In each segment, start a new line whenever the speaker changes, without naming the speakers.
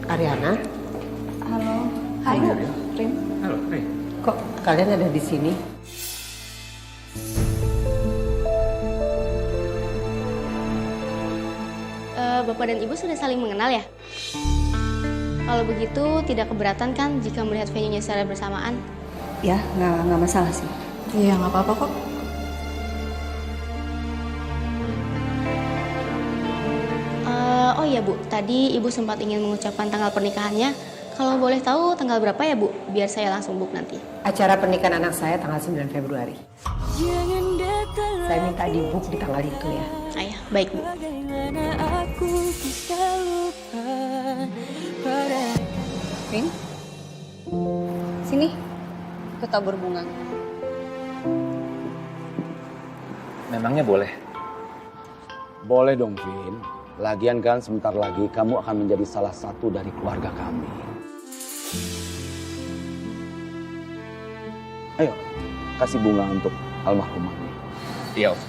Ariana,
Halo. Hai, Bu. Rim.
Halo, hai.
kok kalian ada di sini?
Bapak dan Ibu sudah saling mengenal ya? Kalau begitu, tidak keberatan kan jika melihat venue-nya secara bersamaan?
Ya, nggak masalah sih.
Iya, nggak apa-apa kok.
Oh iya Bu, tadi Ibu sempat ingin mengucapkan tanggal pernikahannya. Kalau boleh tahu tanggal berapa ya Bu? Biar saya langsung book nanti.
Acara pernikahan anak saya tanggal 9 Februari. Saya minta di book di tanggal itu ya.
Ayah, baik Bu.
Rim, sini. Aku tabur bunga.
Memangnya boleh?
Boleh dong, Vin. Lagian kan sebentar lagi kamu akan menjadi salah satu dari keluarga kami. Ayo, kasih bunga untuk almarhum mami.
Iya, Om.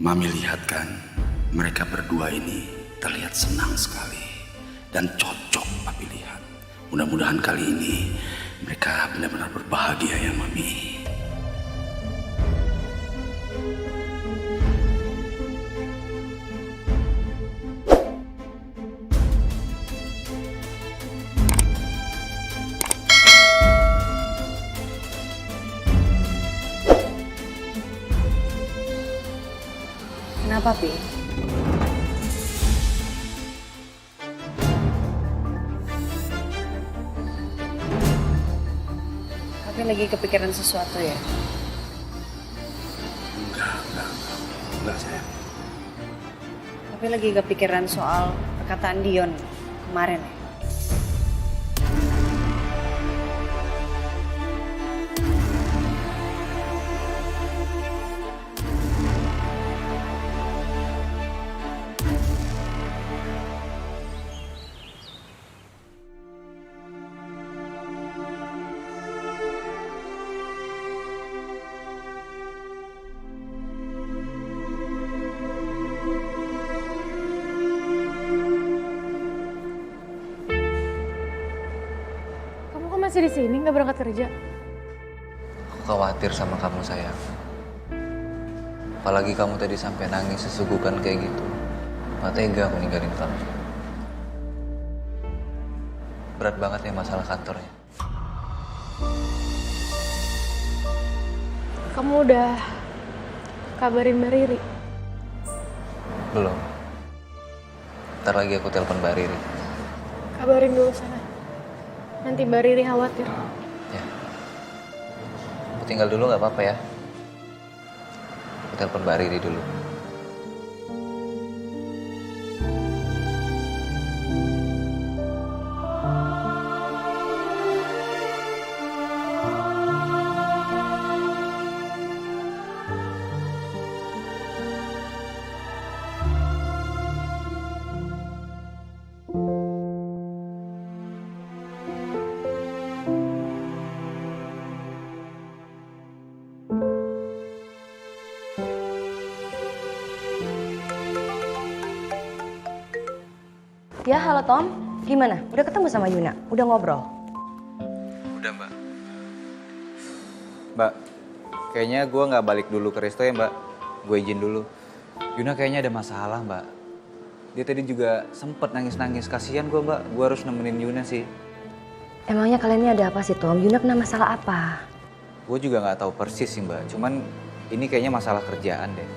Mami lihat kan, mereka berdua ini terlihat senang sekali dan cocok Papi lihat. Mudah-mudahan kali ini mereka benar-benar berbahagia ya Mami.
Kenapa, Pi? Tapi lagi kepikiran sesuatu ya?
Enggak sayang.
Tapi lagi kepikiran soal perkataan Dion kemarin ya?
Kamu kok masih di sini, nggak berangkat kerja?
Aku khawatir sama kamu sayang. Apalagi kamu tadi sampai nangis sesugukan kayak gitu. Gak tega aku ninggalin kamu. Berat banget ya masalah kantornya.
Kamu udah kabarin Mbak Riri?
Belum. Ntar lagi aku telepon Mbak Riri.
Kabarin dulu sana. Nanti Mbak Riri khawatir.
Ya. Aku tinggal dulu gak apa-apa ya. Aku telepon Mbak Riri dulu.
Ya, halo Tom. Gimana? Udah ketemu sama Yuna? Udah ngobrol?
Udah Mbak. Mbak, kayaknya gue gak balik dulu ke resto ya Mbak. Gue izin dulu. Yuna kayaknya ada masalah Mbak. Dia tadi juga sempet nangis-nangis. Kasian gue Mbak, gue harus nemenin Yuna sih.
Emangnya kalian ini ada apa sih Tom? Yuna kena masalah apa?
Gue juga gak tahu persis sih Mbak. Cuman ini kayaknya masalah kerjaan deh.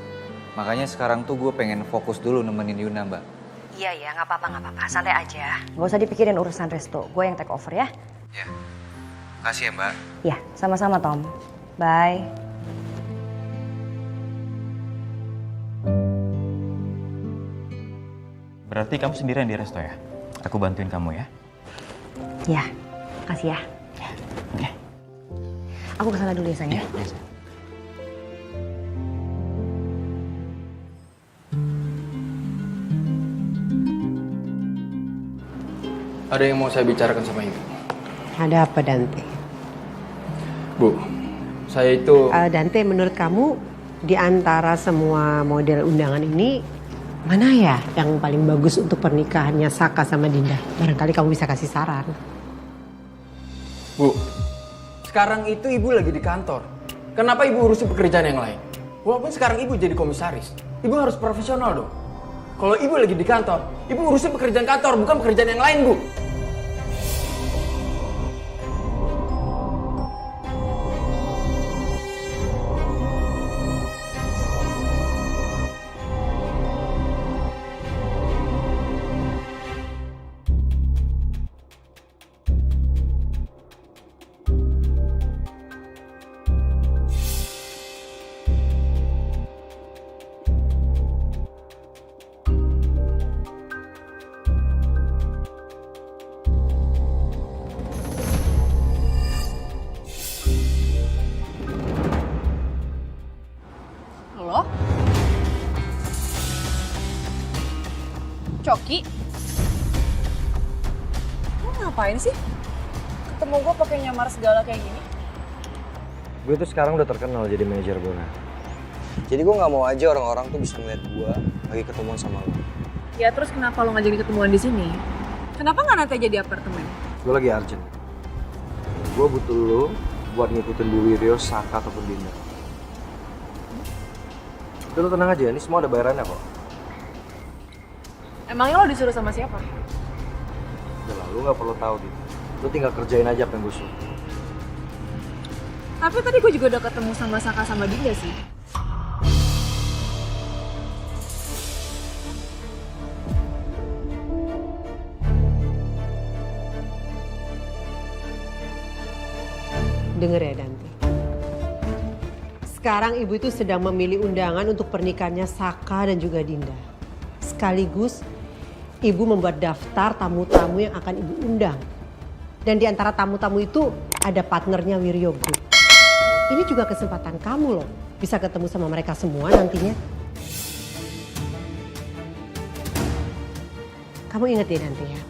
Makanya sekarang tuh gue pengen fokus dulu nemenin Yuna Mbak.
Iya, nggak apa-apa. Santai aja. Gak usah dipikirin urusan resto. Gue yang take over ya.
Ya, makasih ya Mbak.
Ya, sama-sama Tom. Bye.
Berarti kamu sendirian di resto ya? Aku bantuin kamu ya?
Ya, makasih ya.
Oke.
Aku kesana dulu ya sayang.
Iya, biasa.
Ada yang mau saya bicarakan sama ibu.
Ada apa Dante?
Bu, saya itu...
Dante, menurut kamu di antara semua model undangan ini mana ya yang paling bagus untuk pernikahannya Saka sama Dinda? Barangkali kamu bisa kasih saran.
Bu, sekarang itu ibu lagi di kantor. Kenapa ibu urusin pekerjaan yang lain? Walaupun sekarang ibu jadi komisaris, ibu harus profesional dong. Kalau ibu lagi di kantor, ibu urusin pekerjaan kantor, bukan pekerjaan yang lain, Bu.
Halo? Coki? Lo ngapain sih? Ketemu gue pakai nyamar segala kayak gini?
Gue tuh sekarang udah terkenal jadi manajer bola. Jadi gue nggak mau aja orang-orang tuh bisa ngeliat gue lagi ketemuan sama lo.
Ya terus kenapa lo ngajak ketemuan di sini? Kenapa nggak nanti aja di apartemen?
Gue lagi urgent. Gue butuh lo buat ngikutin dulu Rio, Saka ataupun Dinda. Udah lo tenang aja, ini semua ada bayarannya kok.
Emangnya lo disuruh sama siapa?
Udah lah, lo nggak perlu tahu gitu. Lo tinggal kerjain aja apa yang gue suruh.
Tapi tadi gue juga udah ketemu sama Saka sama Dinda sih.
Dengar ya Dante. Sekarang ibu itu sedang memilih undangan untuk pernikahannya Saka dan juga Dinda. Sekaligus ibu membuat daftar tamu-tamu yang akan ibu undang. Dan di antara tamu-tamu itu ada partnernya Wiryo Group. Ini juga kesempatan kamu loh, bisa ketemu sama mereka semua nantinya. Kamu ingat ya Dante ya,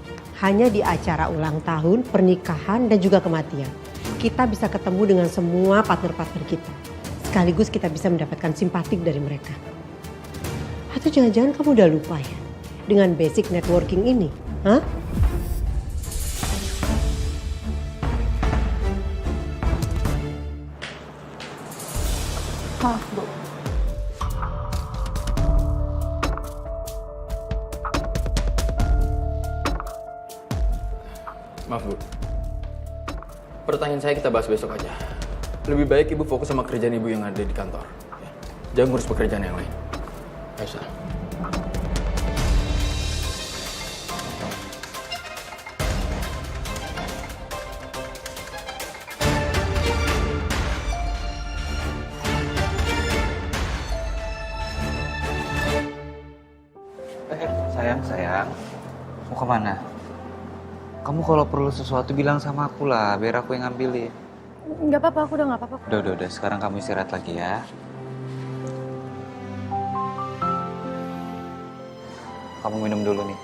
hanya di acara ulang tahun, pernikahan dan juga kematian kita bisa ketemu dengan semua partner-partner kita. Sekaligus kita bisa mendapatkan simpatik dari mereka. Atau jangan-jangan kamu udah lupa ya dengan basic networking ini? Hah?
Maaf, Bu.
Maaf, Bu. Pertanyaan saya kita bahas besok aja. Lebih baik ibu fokus sama kerjaan ibu yang ada di kantor. Ya. Jangan ngurus pekerjaan yang lain. Aisyah.
Sayang. Mau kemana? Kamu kalau perlu sesuatu bilang sama aku lah, biar aku yang ngambilin.
Nggak apa-apa, aku udah nggak apa-apa.
Udah. Sekarang kamu istirahat lagi ya. Kamu minum dulu nih.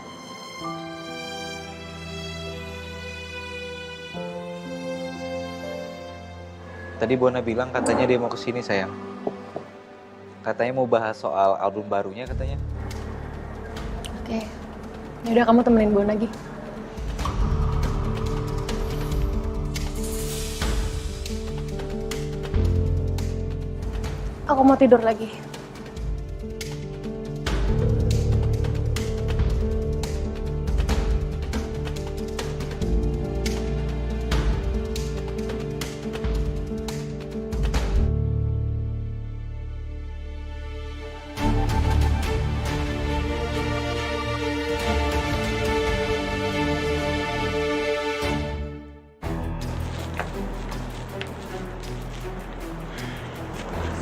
Tadi Bona bilang katanya dia mau kesini sayang. Katanya mau bahas soal album barunya katanya.
Oke. Yaudah kamu temenin Bon lagi. Aku mau tidur lagi.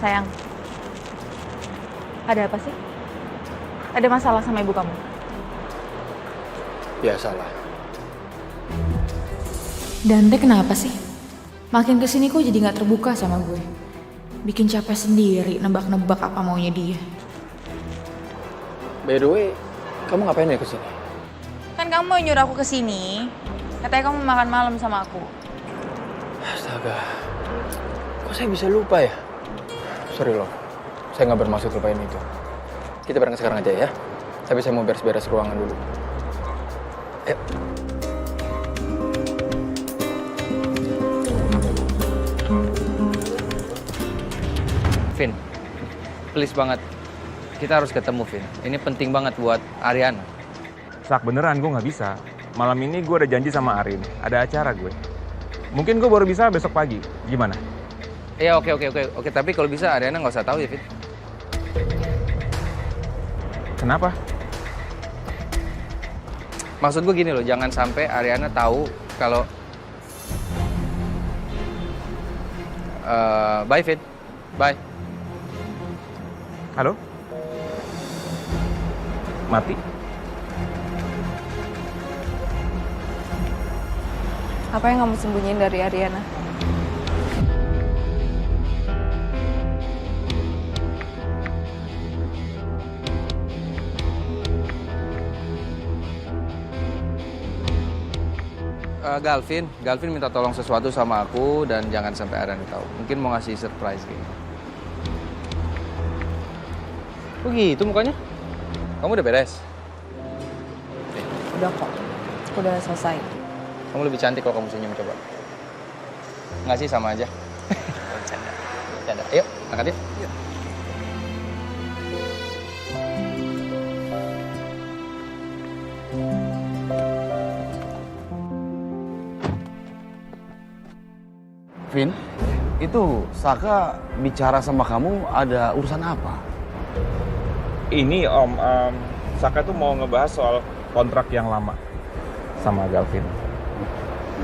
Sayang, ada apa sih? Ada masalah sama ibu kamu?
Ya salah.
Dante kenapa sih? Makin kesini kok jadi gak terbuka sama gue. Bikin capek sendiri nebak-nebak apa maunya dia.
By the way, kamu ngapain ya kesini?
Kan kamu mau nyuruh aku kesini. Katanya kamu makan malam sama aku.
Astaga, kok saya bisa lupa ya? Sorry loh, saya nggak bermaksud lupain itu. Kita berangkat sekarang aja ya. Tapi saya mau beres-beres ruangan dulu. Ayo.
Vin, please banget. Kita harus ketemu, Vin. Ini penting banget buat Ariana.
Sak, beneran gue nggak bisa. Malam ini gue ada janji sama Arin. Ada acara gue. Mungkin gue baru bisa besok pagi. Gimana?
Iya, oke. Tapi kalau bisa Ariana nggak usah tahu ya, Vin.
Kenapa?
Maksud gue gini loh, jangan sampai Ariana tahu kalau... bye, Vin. Bye.
Halo? Mati?
Apa yang kamu sembunyiin dari Ariana?
Galvin minta tolong sesuatu sama aku dan jangan sampai Ariana tahu. Mungkin mau ngasih surprise gitu. Oh gitu mukanya? Kamu udah beres?
Udah kok, udah selesai.
Kamu lebih cantik kalau kamu senyum, coba. Nggak sih, sama aja. Bercanda. Ayo, angkat yuk.
Vin, itu Saka bicara sama kamu ada urusan apa?
Ini Om, Saka tuh mau ngebahas soal kontrak yang lama sama Galvin.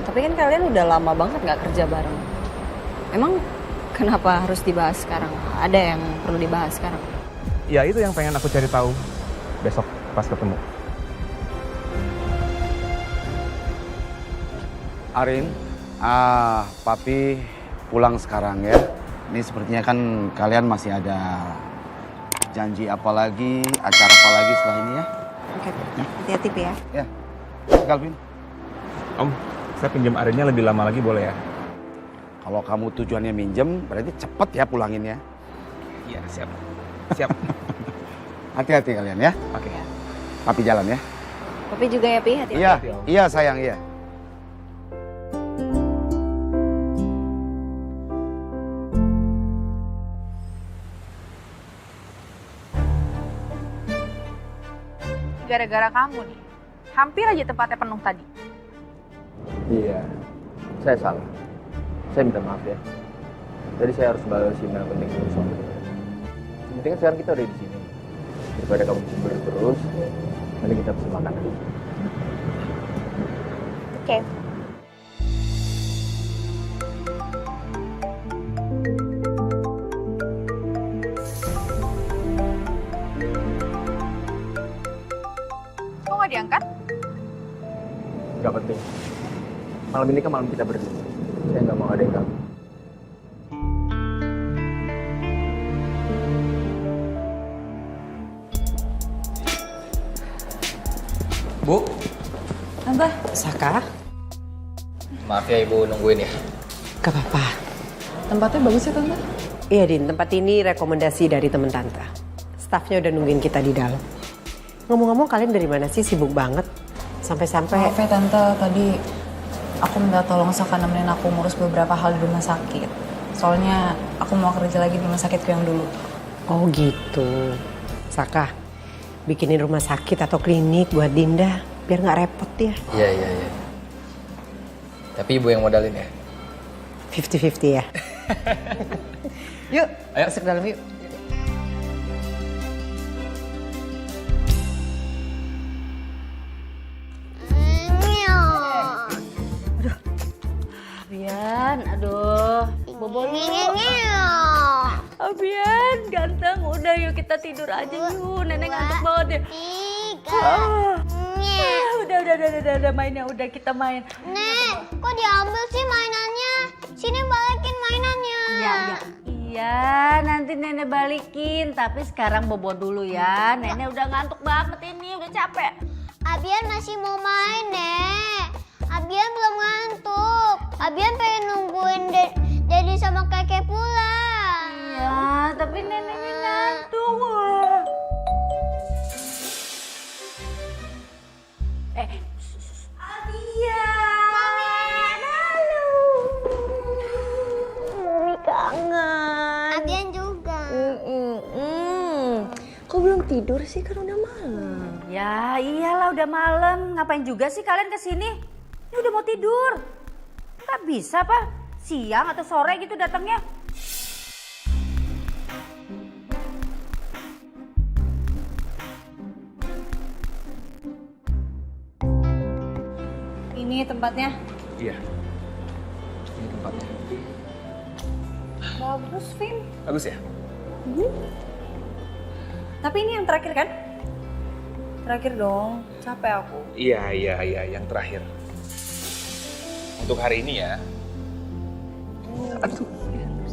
Tapi kan kalian udah lama banget nggak kerja bareng. Emang kenapa harus dibahas sekarang? Ada yang perlu dibahas sekarang?
Ya itu yang pengen aku cari tahu besok pas ketemu.
Arin, Papi pulang sekarang ya. Ini sepertinya kan kalian masih ada janji apa lagi, acara apa lagi setelah ini ya?
Oke, hati-hati Pi ya.
Ya, Galvin.
Om, saya pinjam Arinnya lebih lama lagi boleh ya?
Kalau kamu tujuannya minjem, berarti cepet ya pulanginnya.
Iya, siap. Siap.
Hati-hati kalian ya.
Oke.
Papi jalan ya.
Papi juga ya Pi, hati-hati.
Iya, iya sayang, iya.
Gara-gara kamu nih, hampir aja tempatnya penuh tadi.
Iya, saya salah. Saya minta maaf ya. Jadi saya harus balas email penting dulu soalnya. Yang penting kan sekarang kita udah di sini. Daripada kamu cemburu terus, nanti kita pesen makanan.
Oke. Kok nggak diangkat?
Gak penting. Malam ini kan malam kita berdua. Saya nggak mau ada yang ganggu.
Bu?
Tante.
Saka,
Maaf ya Ibu nungguin ya.
gak apa-apa.
Tempatnya bagus ya Tante?
Iya Din, tempat ini rekomendasi dari temen Tante. Stafnya udah nungguin kita di dalam. Ngomong-ngomong kalian dari mana sih, sibuk banget? Sampai-sampai...
Maaf ya Tante, tadi aku minta tolong Saka nemenin aku ngurus beberapa hal di rumah sakit. Soalnya aku mau kerja lagi di rumah sakitku yang dulu.
Oh gitu. Saka, bikinin rumah sakit atau klinik buat Dinda, biar nggak repot ya.
Iya. Tapi Ibu yang modalin ya?
50-50 ya. Yuk,
Ayo.
masuk dalam yuk.
Abian, aduh, bobo lu. Abian, ganteng, udah yuk kita tidur aja yuk. Nenek ngantuk banget deh. Udah mainnya, udah kita main.
Nek, kok diambil sih mainannya? Sini balikin mainannya.
Iya, nanti nenek balikin. Tapi sekarang bobo dulu ya. Nenek udah ngantuk banget ini, udah capek.
Abian masih mau main, Nek. Abian belum ngantuk. Abian pengen nungguin Dedi sama kakek pulang.
Iya, tapi neneknya ngantuk.
Mami kangen. Abian juga.
Kok belum tidur sih, kan udah malam.
Ya iyalah udah malam. Ngapain juga sih kalian kesini? Ini udah mau tidur. Nggak bisa apa? Siang atau sore gitu datangnya.
Ini tempatnya.
Iya. Ini tempatnya.
Bagus, Vin.
Bagus ya?
Tapi ini yang terakhir kan? Terakhir dong, capek aku.
Iya, yang terakhir. Untuk hari ini ya.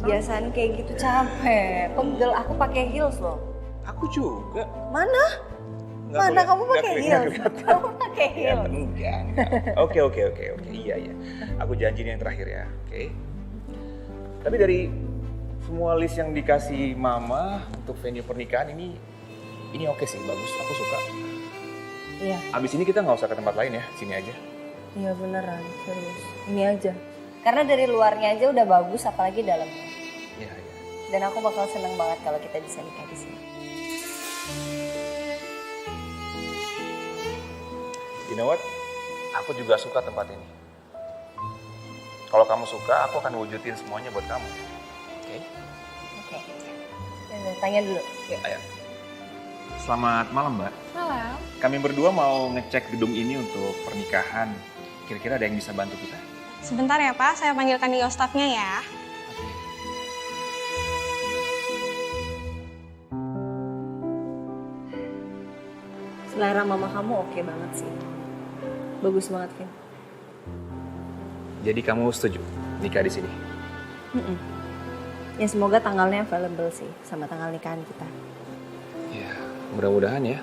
Biasaan kayak gitu capek. Pegel, aku pakai heels loh.
Aku juga.
Mana? Mana kamu pakai heels? Kamu pakai
Ya,
heels.
enggak. Oke. Iya. Aku janji ini yang terakhir ya, oke? Tapi dari semua list yang dikasih mama untuk venue pernikahan ini oke sih, bagus. Aku suka.
Iya.
Abis ini kita nggak usah ke tempat lain ya, sini aja.
Iya beneran, serius. Ini aja. Karena dari luarnya aja udah bagus, apalagi dalamnya.
Iya.
Dan aku bakal seneng banget kalau kita bisa nikah di sini.
You know what? Aku juga suka tempat ini. Kalau kamu suka, aku akan wujudin semuanya buat kamu. Oke?
Oke. Tanya dulu. Yuk.
Ayo. Selamat malam, Mbak.
Malam.
Kami berdua mau ngecek gedung ini untuk pernikahan. Kira-kira ada yang bisa bantu kita?
Sebentar ya Pak, saya panggilkan io staffnya ya.
Selera mama kamu oke banget sih. Bagus banget, Vin.
Jadi kamu setuju nikah di sini?
Ya semoga tanggalnya available sih sama tanggal nikahan kita.
Ya, mudah-mudahan ya.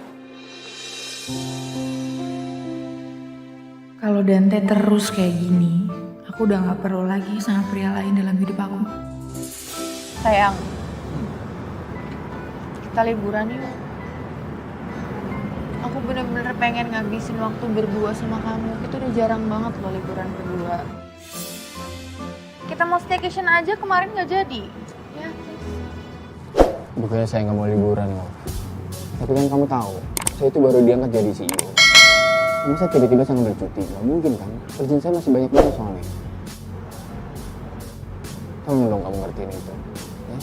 Kalau Dante terus kayak gini, aku udah gak perlu lagi sama pria lain dalam hidup aku. Sayang, kita liburan yuk. Aku bener-bener pengen ngabisin waktu berdua sama kamu. Itu udah jarang banget loh liburan berdua. Kita mau staycation aja, kemarin gak jadi. Ya,
Bukannya saya nggak mau liburan loh. Tapi kan kamu tahu, saya itu baru diangkat jadi CEO. Masa tiba-tiba saya ngambil cuti? Nggak mungkin kan? Kerjaan saya masih banyak banget soalnya. Tolong dong kamu ngertiin itu. Ya?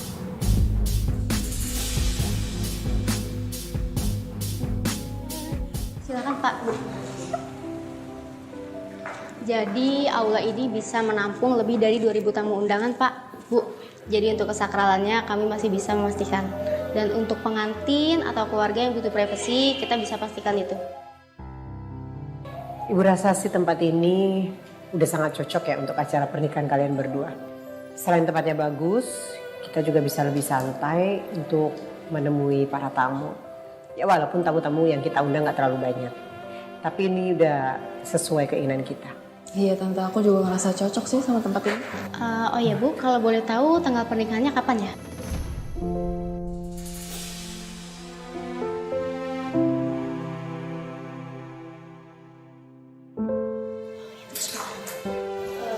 Silakan Pak, Bu. Jadi aula ini bisa menampung lebih dari 2.000 tamu undangan Pak, Bu. Jadi untuk kesakralannya kami masih bisa memastikan. Dan untuk pengantin atau keluarga yang butuh privasi, kita bisa pastikan itu.
Ibu rasa sih tempat ini udah sangat cocok ya untuk acara pernikahan kalian berdua. Selain tempatnya bagus, kita juga bisa lebih santai untuk menemui para tamu. Ya walaupun tamu-tamu yang kita undang gak terlalu banyak. Tapi ini udah sesuai keinginan kita.
Iya Tante, aku juga ngerasa cocok sih sama tempat ini.
Oh ya Bu, kalau boleh tahu tanggal pernikahannya kapan ya?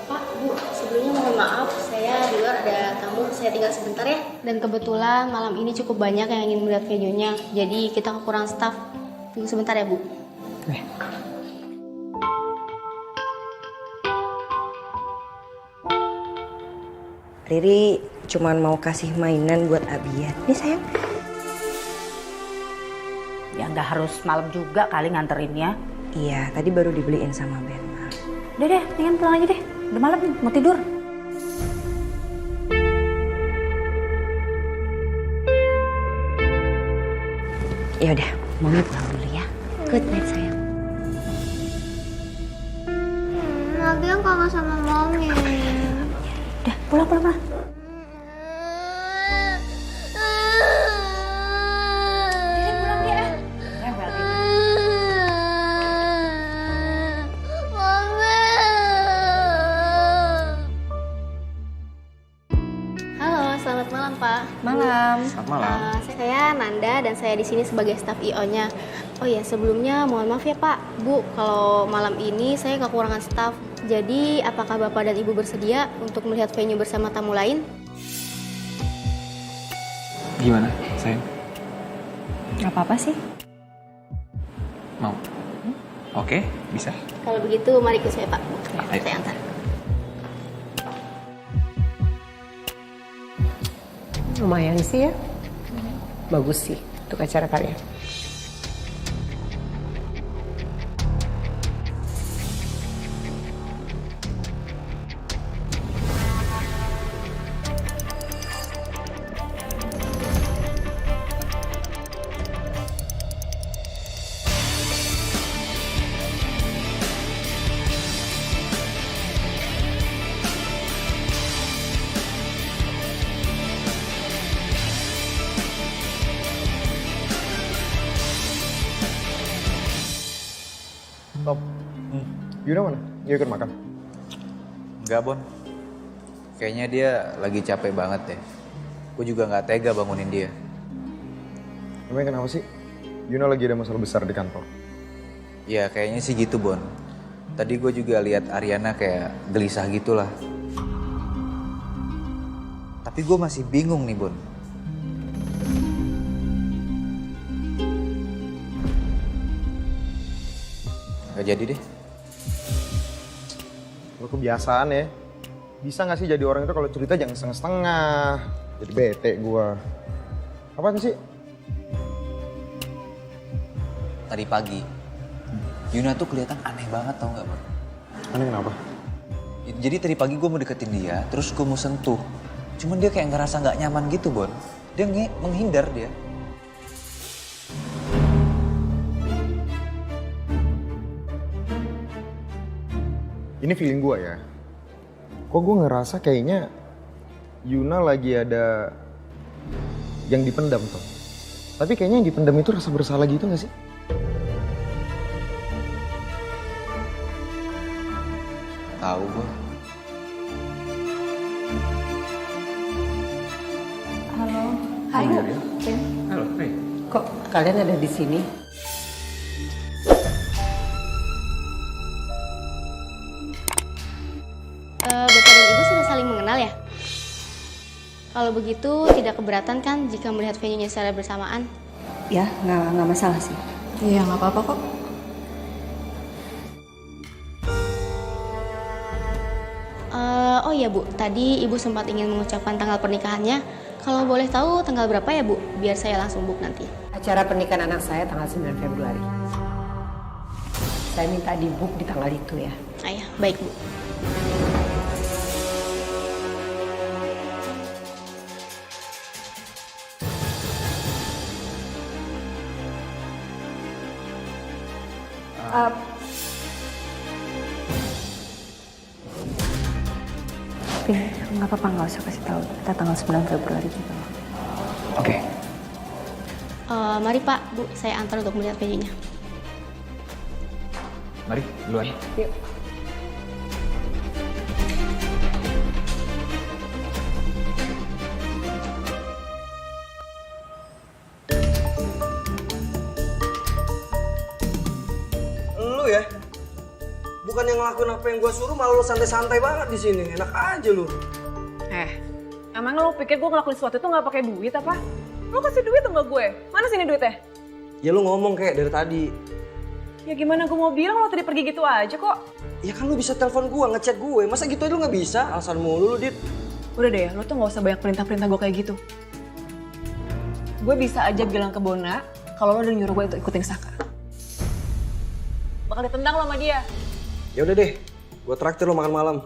Pak, Bu, sebelumnya mohon maaf, saya di luar ada tamu, saya tinggal sebentar ya. Dan kebetulan malam ini cukup banyak yang ingin melihat venue-nya, jadi kita kekurangan staff. Tunggu sebentar ya Bu.
Riri cuman mau kasih mainan buat Abian. Nih sayang.
Ya nggak harus malam juga kali nganterinnya.
Iya, tadi baru dibeliin sama Ben.
Udah deh, mendingan pulang aja deh. Udah malam, mau tidur.
Ya udah, Mami pulang dulu ya. Good night sayang.
kangen sama Mami.
Udah, pulang.
Halo, selamat malam Pak.
Malam.
Selamat malam.
Saya Nanda dan saya di sini sebagai staf IO-nya. Oh ya, sebelumnya mohon maaf ya Pak, Bu, kalau malam ini saya kekurangan staf. Jadi, apakah Bapak dan Ibu bersedia untuk melihat venue bersama tamu lain?
Gimana, sayang?
Gak apa-apa sih.
Mau? Oke, bisa.
Kalau begitu, mari ikut saya Pak.
Ayo.
Saya antar.
Lumayan sih ya. Bagus sih untuk acara kalian.
Top. Yuna mana? Dia ikut makan.
Enggak, Bon. Kayaknya dia lagi capek banget deh. Gue juga nggak tega bangunin dia.
Emang kenapa sih? Yuna lagi ada masalah besar di kantor.
Ya kayaknya sih gitu, Bon. Tadi gue juga lihat Ariana kayak gelisah gitulah. Tapi gue masih bingung nih, Bon. Gak jadi deh.
Lo kebiasaan ya. Bisa gak sih jadi orang itu kalau cerita jangan setengah-setengah. Jadi bete gua. Apaan sih?
Tadi pagi, Yuna tuh kelihatan aneh banget, tau gak, Bon?
Aneh kenapa?
Jadi tadi pagi gue mau deketin dia, terus gue mau sentuh. Cuman dia kayak ngerasa gak nyaman gitu, Bon. Dia menghindar dia.
Ini feeling gua ya. Kok gua ngerasa kayaknya Yuna lagi ada yang dipendam tuh. Tapi kayaknya yang dipendam itu rasa bersalah gitu gak sih?
Tahu gue.
Halo. Hai.
Halo, hai.
Kok kalian ada di sini?
Bapak dan Ibu sudah saling mengenal ya? Kalau begitu tidak keberatan kan jika melihat venue-nya secara bersamaan?
Ya, nggak masalah sih.
Iya, nggak apa-apa kok.
Oh iya Bu, tadi Ibu sempat ingin mengucapkan tanggal pernikahannya. Kalau boleh tahu tanggal berapa ya Bu? Biar saya langsung book nanti.
Acara pernikahan anak saya tanggal 9 Februari. Saya minta di book di tanggal itu ya.
Ayah, baik Bu.
Tapi nggak apa-apa, nggak usah kasih tahu. Kita tanggal 9 Februari juga.
Oke.
Mari Pak, Bu, saya antar untuk melihat venue-nya.
Mari, duluan.
Yuk.
Lu ya? Bukan yang ngelakuin apa yang gua suruh, malah lu santai-santai banget di sini. Enak aja lu.
Emang lo pikir gue ngelakuin sesuatu itu nggak pakai duit apa? Lo kasih duit sama gue. Mana sini duitnya?
Ya lu ngomong kayak dari tadi.
Ya gimana gue mau bilang lo tadi pergi gitu aja kok.
Ya kan lu bisa telepon gua, ngechat gue. Masa gitu aja lu nggak bisa? Alasan mulu lu, Dit.
Udah deh, lo tuh nggak usah banyak perintah-perintah gue kayak gitu. Gue bisa aja bilang ke Bona kalau lo udah nyuruh gue untuk ikutin Saka. Bakal ditendang lo sama dia.
Ya udah deh, gua traktir lu makan malam.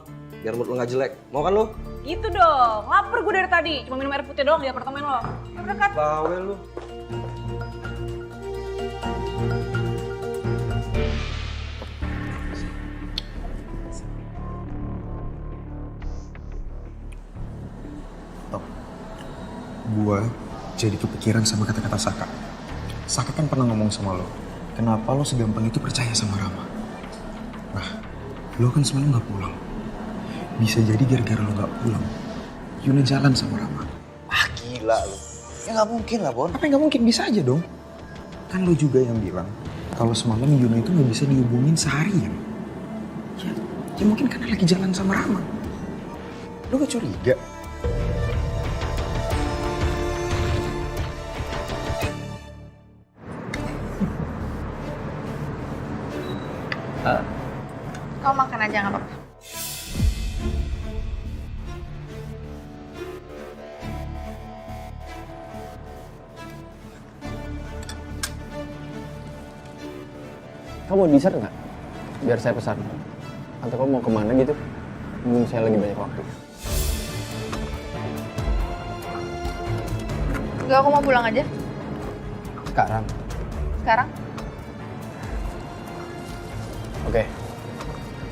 Biar mood lu nggak jelek. Mau kan lu?
Gitu dong, lapar gue dari tadi. Cuma minum air putih doang di apartemen lo. Ya udah kan?
Bawel lu. Gue jadi kepikiran sama kata-kata Saka. Saka kan pernah ngomong sama lo, kenapa lo segampang itu percaya sama Rama? Nah, lo kan semalam gak pulang. Bisa jadi gara-gara lo gak pulang, Yuna jalan sama Rama.
Ah gila lo. Ya gak mungkin lah, Bon.
Apa yang gak mungkin? Bisa aja dong. Kan lo juga yang bilang kalau semalam Yuna itu gak bisa dihubungin seharian. Ya mungkin karena lagi jalan sama Rama. Lo gak curiga?
Kau makan aja nggak apa-apa.
Kamu mau dessert nggak? Biar saya pesan. Atau kamu mau kemana gitu? Mungkin saya lagi banyak waktu.
Enggak, aku mau pulang aja.
Sekarang?
Sekarang?
Oke.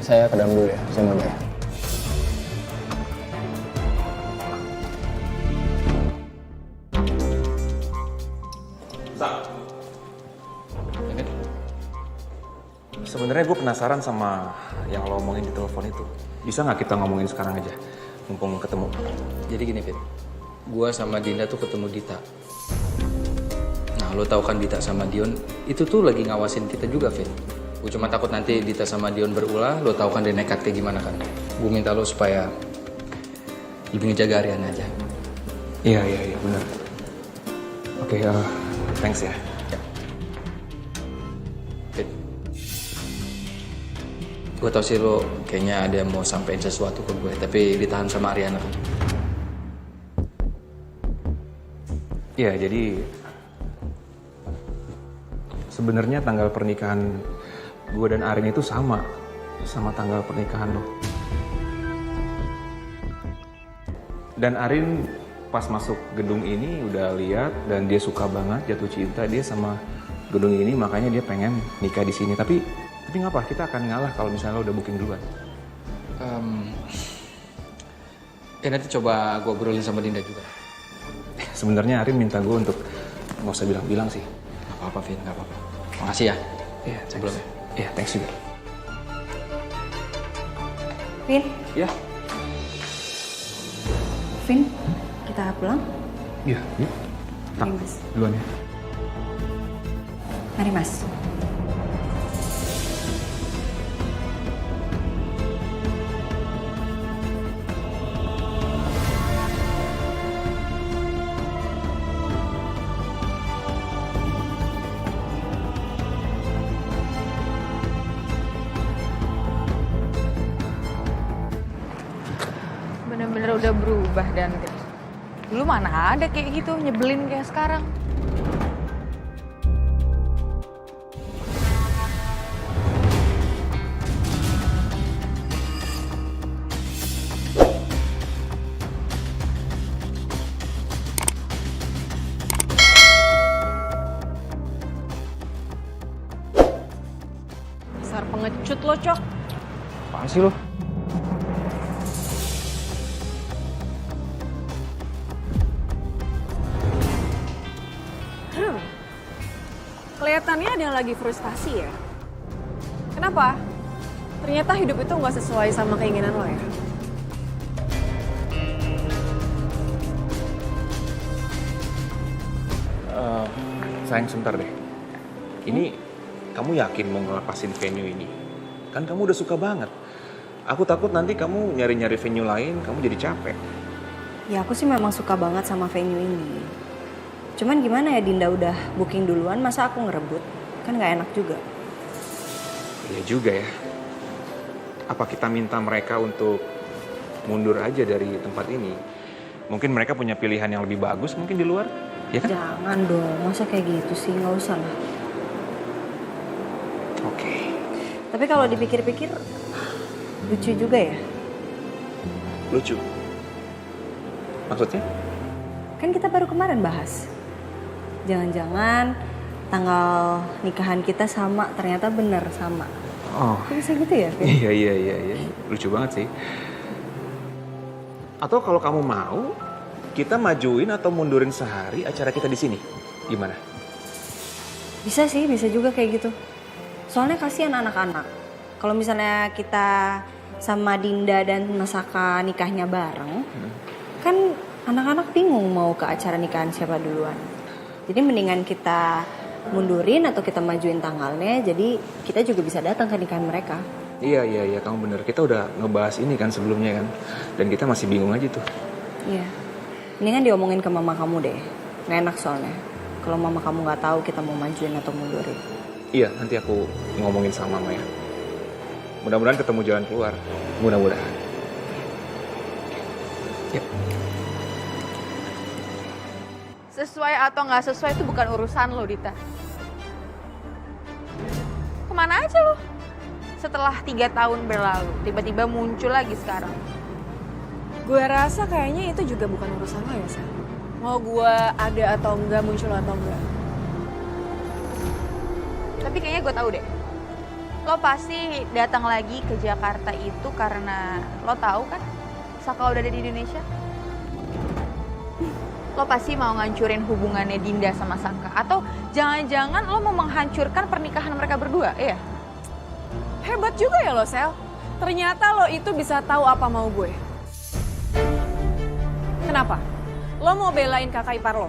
Saya ke dalam dulu ya, saya mau bayar.
Sebenarnya gue penasaran sama yang lo omongin di telepon itu. Bisa nggak kita ngomongin sekarang aja, mumpung ketemu?
Jadi gini, Fit. Gua sama Dinda tuh ketemu Dita. Nah, lo tau kan Dita sama Dion itu tuh lagi ngawasin kita juga, Fit. Gue cuma takut nanti Dita sama Dion berulah, lo tau kan dia nekat kayak gimana kan. Gue minta lo supaya lebih ngejaga Ariana aja.
Iya, benar. Oke, thanks ya.
Fit. Gue tau sih lo kayaknya ada yang mau sampein sesuatu ke gue, tapi ditahan sama Ariana kan.
Iya, jadi sebenarnya tanggal pernikahan gue dan Arin itu sama tanggal pernikahan lo. Dan Arin pas masuk gedung ini udah lihat dan dia suka banget, jatuh cinta dia sama gedung ini, makanya dia pengen nikah di sini. Tapi ngapa kita akan ngalah kalau misalnya lo udah booking duluan?
Ya nanti coba gue obrolin sama Dinda juga.
Sebenarnya Arin minta gue untuk nggak usah bilang-bilang sih.
Gak apa-apa, Vin, gak apa-apa. Makasih ya.
Iya,
sebelumnya.
Iya, thanks juga.
Vin?
Ya.
Vin, kita pulang?
Iya, yuk. Tak, duluan ya.
Mari, Mas.
Bener-bener udah berubah Dante. Dulu mana ada kayak gitu, nyebelin kayak sekarang. Dasar pengecut lo, Cok.
Apaan sih lo?
Kelihatannya ada yang lagi frustasi ya. Kenapa? Ternyata hidup itu nggak sesuai sama keinginan lo ya.
Sayang, sebentar deh. Ini kamu yakin mau ngelepasin venue ini? Kan kamu udah suka banget. Aku takut nanti kamu nyari-nyari venue lain, kamu jadi capek.
Ya aku sih memang suka banget sama venue ini. Cuman gimana ya, Dinda udah booking duluan, masa aku ngerebut? Kan gak enak juga.
Iya juga ya. Apa kita minta mereka untuk mundur aja dari tempat ini? Mungkin mereka punya pilihan yang lebih bagus mungkin di luar, ya kan?
Jangan dong, masa kayak gitu sih, gak usah lah.
Oke.
Tapi kalau dipikir-pikir, lucu juga ya.
Lucu? Maksudnya?
Kan kita baru kemarin bahas. Jangan-jangan tanggal nikahan kita sama, ternyata bener sama.
Oh.
Kok bisa gitu ya, Vin?
Iya. Lucu banget sih. Atau kalau kamu mau, kita majuin atau mundurin sehari acara kita di sini. Gimana?
Bisa sih, bisa juga kayak gitu. Soalnya kasihan anak-anak. Kalau misalnya kita sama Dinda dan Masaka nikahnya bareng, kan anak-anak bingung mau ke acara nikahan siapa duluan. Jadi mendingan kita mundurin atau kita majuin tanggalnya, jadi kita juga bisa datang ke nikahan mereka.
Iya, kamu bener. Kita udah ngebahas ini kan sebelumnya kan. Dan kita masih bingung aja tuh.
Iya. Mendingan diomongin ke mama kamu deh. Nggak enak soalnya. Kalau mama kamu nggak tahu kita mau majuin atau mundurin.
Iya, nanti aku ngomongin sama mama ya. Mudah-mudahan ketemu jalan keluar. Mudah-mudahan. Yep.
Sesuai atau nggak sesuai itu bukan urusan lo, Dita. Kemana aja lo? Setelah 3 tahun berlalu, tiba-tiba muncul lagi sekarang.
Gue rasa kayaknya itu juga bukan urusan lo ya, Sel. Mau gue ada atau enggak, muncul atau enggak.
Tapi kayaknya gue tahu deh. Lo pasti datang lagi ke Jakarta itu karena lo tahu kan Saka udah ada di Indonesia. Lo pasti mau ngancurin hubungannya Dinda sama Saka. Atau jangan-jangan lo mau menghancurkan pernikahan mereka berdua, iya?
Hebat juga ya lo, Sel. Ternyata lo itu bisa tahu apa mau gue. Kenapa? Lo mau belain kakak ipar lo?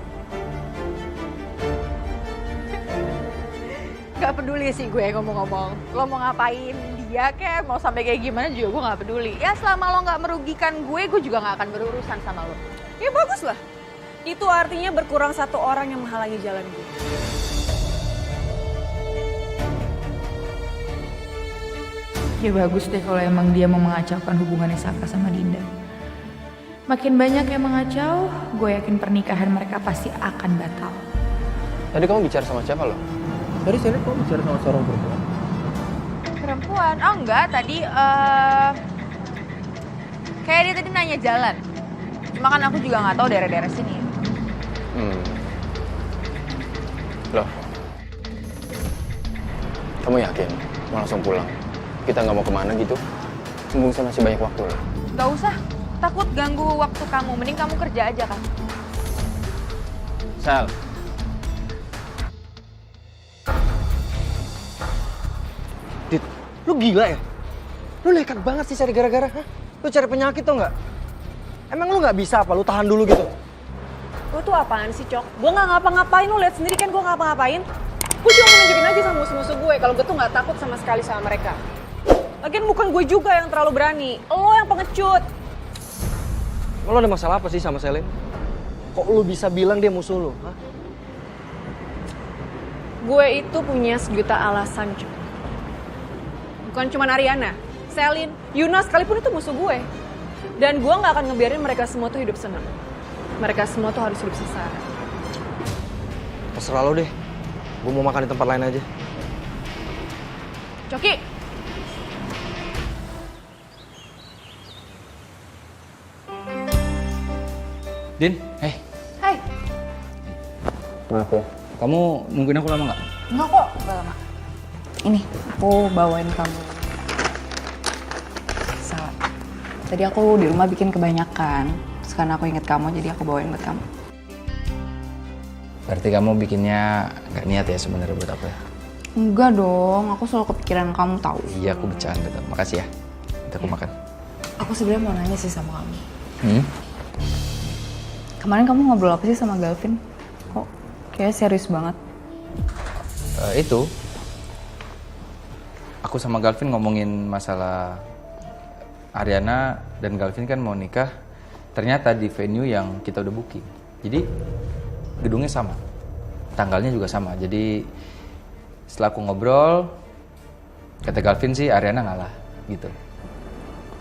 Gak peduli sih gue ngomong-ngomong. Lo mau ngapain dia kayak mau sampai kayak gimana juga gue gak peduli. Ya selama lo gak merugikan gue juga gak akan berurusan sama lo.
Ya bagus lah. Itu artinya berkurang 1 orang yang menghalangi jalan gue.
Ya bagus deh kalau emang dia mau mengacaukan hubungannya Saka sama Dinda. Makin banyak yang mengacau, gue yakin pernikahan mereka pasti akan batal.
Tadi kamu bicara sama siapa loh? Tadi saya lihat kamu bicara sama seorang perempuan.
Perempuan? Oh enggak, tadi kayak dia tadi nanya jalan. Cuma kan aku juga gak tahu daerah-daerah sini.
Loh, kamu yakin mau langsung pulang? Kita nggak mau kemana gitu? Mumpung saya masih banyak waktu loh.
Gak usah, takut ganggu waktu kamu. Mending kamu kerja aja kan.
Sal.
Dit, lu gila ya? Lu nekat banget sih cari gara-gara, hah? Lu cari penyakit tau nggak? Emang lu nggak bisa apa? Lu tahan dulu gitu?
Gue tuh apaan sih, Cok? Gue gak ngapa-ngapain, lu lihat sendiri kan gue gak ngapa-ngapain. Gue cuma menunjukin aja sama musuh-musuh gue kalau gue tuh gak takut sama sekali sama mereka. Lagian bukan gue juga yang terlalu berani, lo yang pengecut.
Lo ada masalah apa sih sama Selin? Kok lu bisa bilang dia musuh lu? Hah?
Gue itu punya sejuta alasan, Cok. Bukan cuma Ariana, Selin, Yuna sekalipun itu musuh gue. Dan gue gak akan ngebiarin mereka semua tuh hidup senang. Mereka semua tuh harus hidup sengsara.
Terserah lo deh. Gue mau makan di tempat lain aja.
Coki!
Din,
Hai.
Maaf ya. Kamu nungguin aku lama nggak?
Enggak kok, enggak lama. Ini, aku bawain kamu salad. Tadi aku di rumah bikin kebanyakan. Karena aku inget kamu, jadi aku bawain buat kamu.
Berarti kamu bikinnya nggak niat ya sebenarnya buat aku ya?
Enggak dong, aku selalu kepikiran kamu tahu.
Iya, aku bercanda tuh. Makasih ya. Nanti aku makan.
Aku sebenarnya mau nanya sih sama kamu. Kemarin kamu ngobrol apa sih sama Galvin? Kok kayaknya serius banget?
Itu. Aku sama Galvin ngomongin masalah Ariana dan Galvin kan mau nikah. Ternyata di venue yang kita udah booking. Jadi gedungnya sama. Tanggalnya juga sama. Jadi setelah aku ngobrol, kata Galvin sih Ariana ngalah gitu.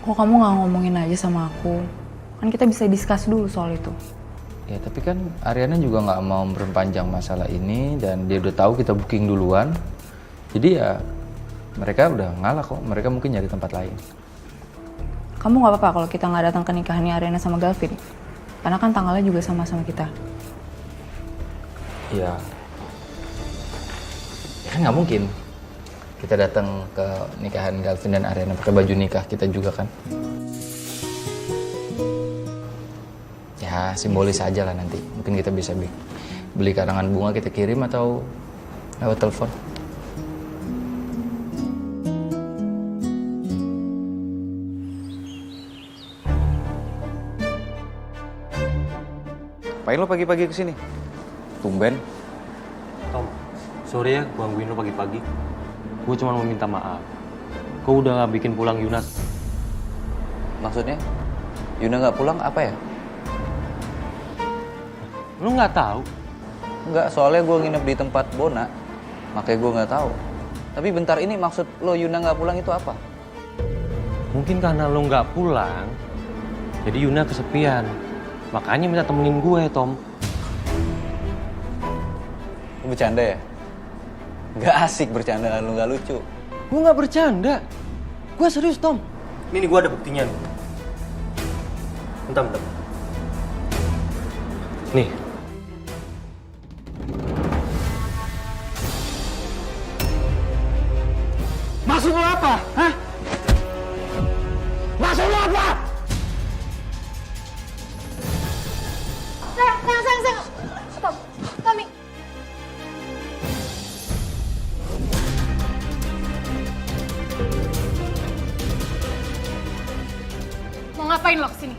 Kok kamu gak ngomongin aja sama aku? Kan kita bisa discuss dulu soal itu.
Ya tapi kan Ariana juga gak mau memperpanjang masalah ini. Dan dia udah tahu kita booking duluan. Jadi ya mereka udah ngalah kok. Mereka mungkin nyari tempat lain.
Kamu gak apa-apa kalau kita gak datang ke nikahannya Ariana sama Galvin? Karena kan tanggalnya juga sama-sama kita.
Iya. Kan nggak mungkin kita datang ke nikahan Galvin dan Ariana pakai baju nikah kita juga kan. Ya Ya simbolis aja lah nanti. Mungkin kita bisa beli karangan bunga kita kirim atau lewat telepon.
Ngapain lo pagi-pagi kesini? Tumben.
Tom, sorry ya gangguin lo pagi-pagi. Gue cuma mau minta maaf. Kau udah gak bikin pulang Yuna.
Maksudnya? Yuna nggak pulang apa ya?
Lo nggak tahu?
Nggak, soalnya gue nginep di tempat Bona. Makanya gue nggak tahu. Tapi bentar ini maksud lo Yuna nggak pulang itu apa?
Mungkin karena lo nggak pulang, jadi Yuna kesepian. Makanya minta temenin gue, Tom.
Lo bercanda ya? Nggak asik bercanda, lo nggak lucu.
Gue nggak bercanda. Gue serius, Tom. Ini gue ada buktinya nih. Bentar. Nih. Maksud lo apa? Hah? Maksud lo apa?
Sayang. Tommy. Mau ngapain lo kesini?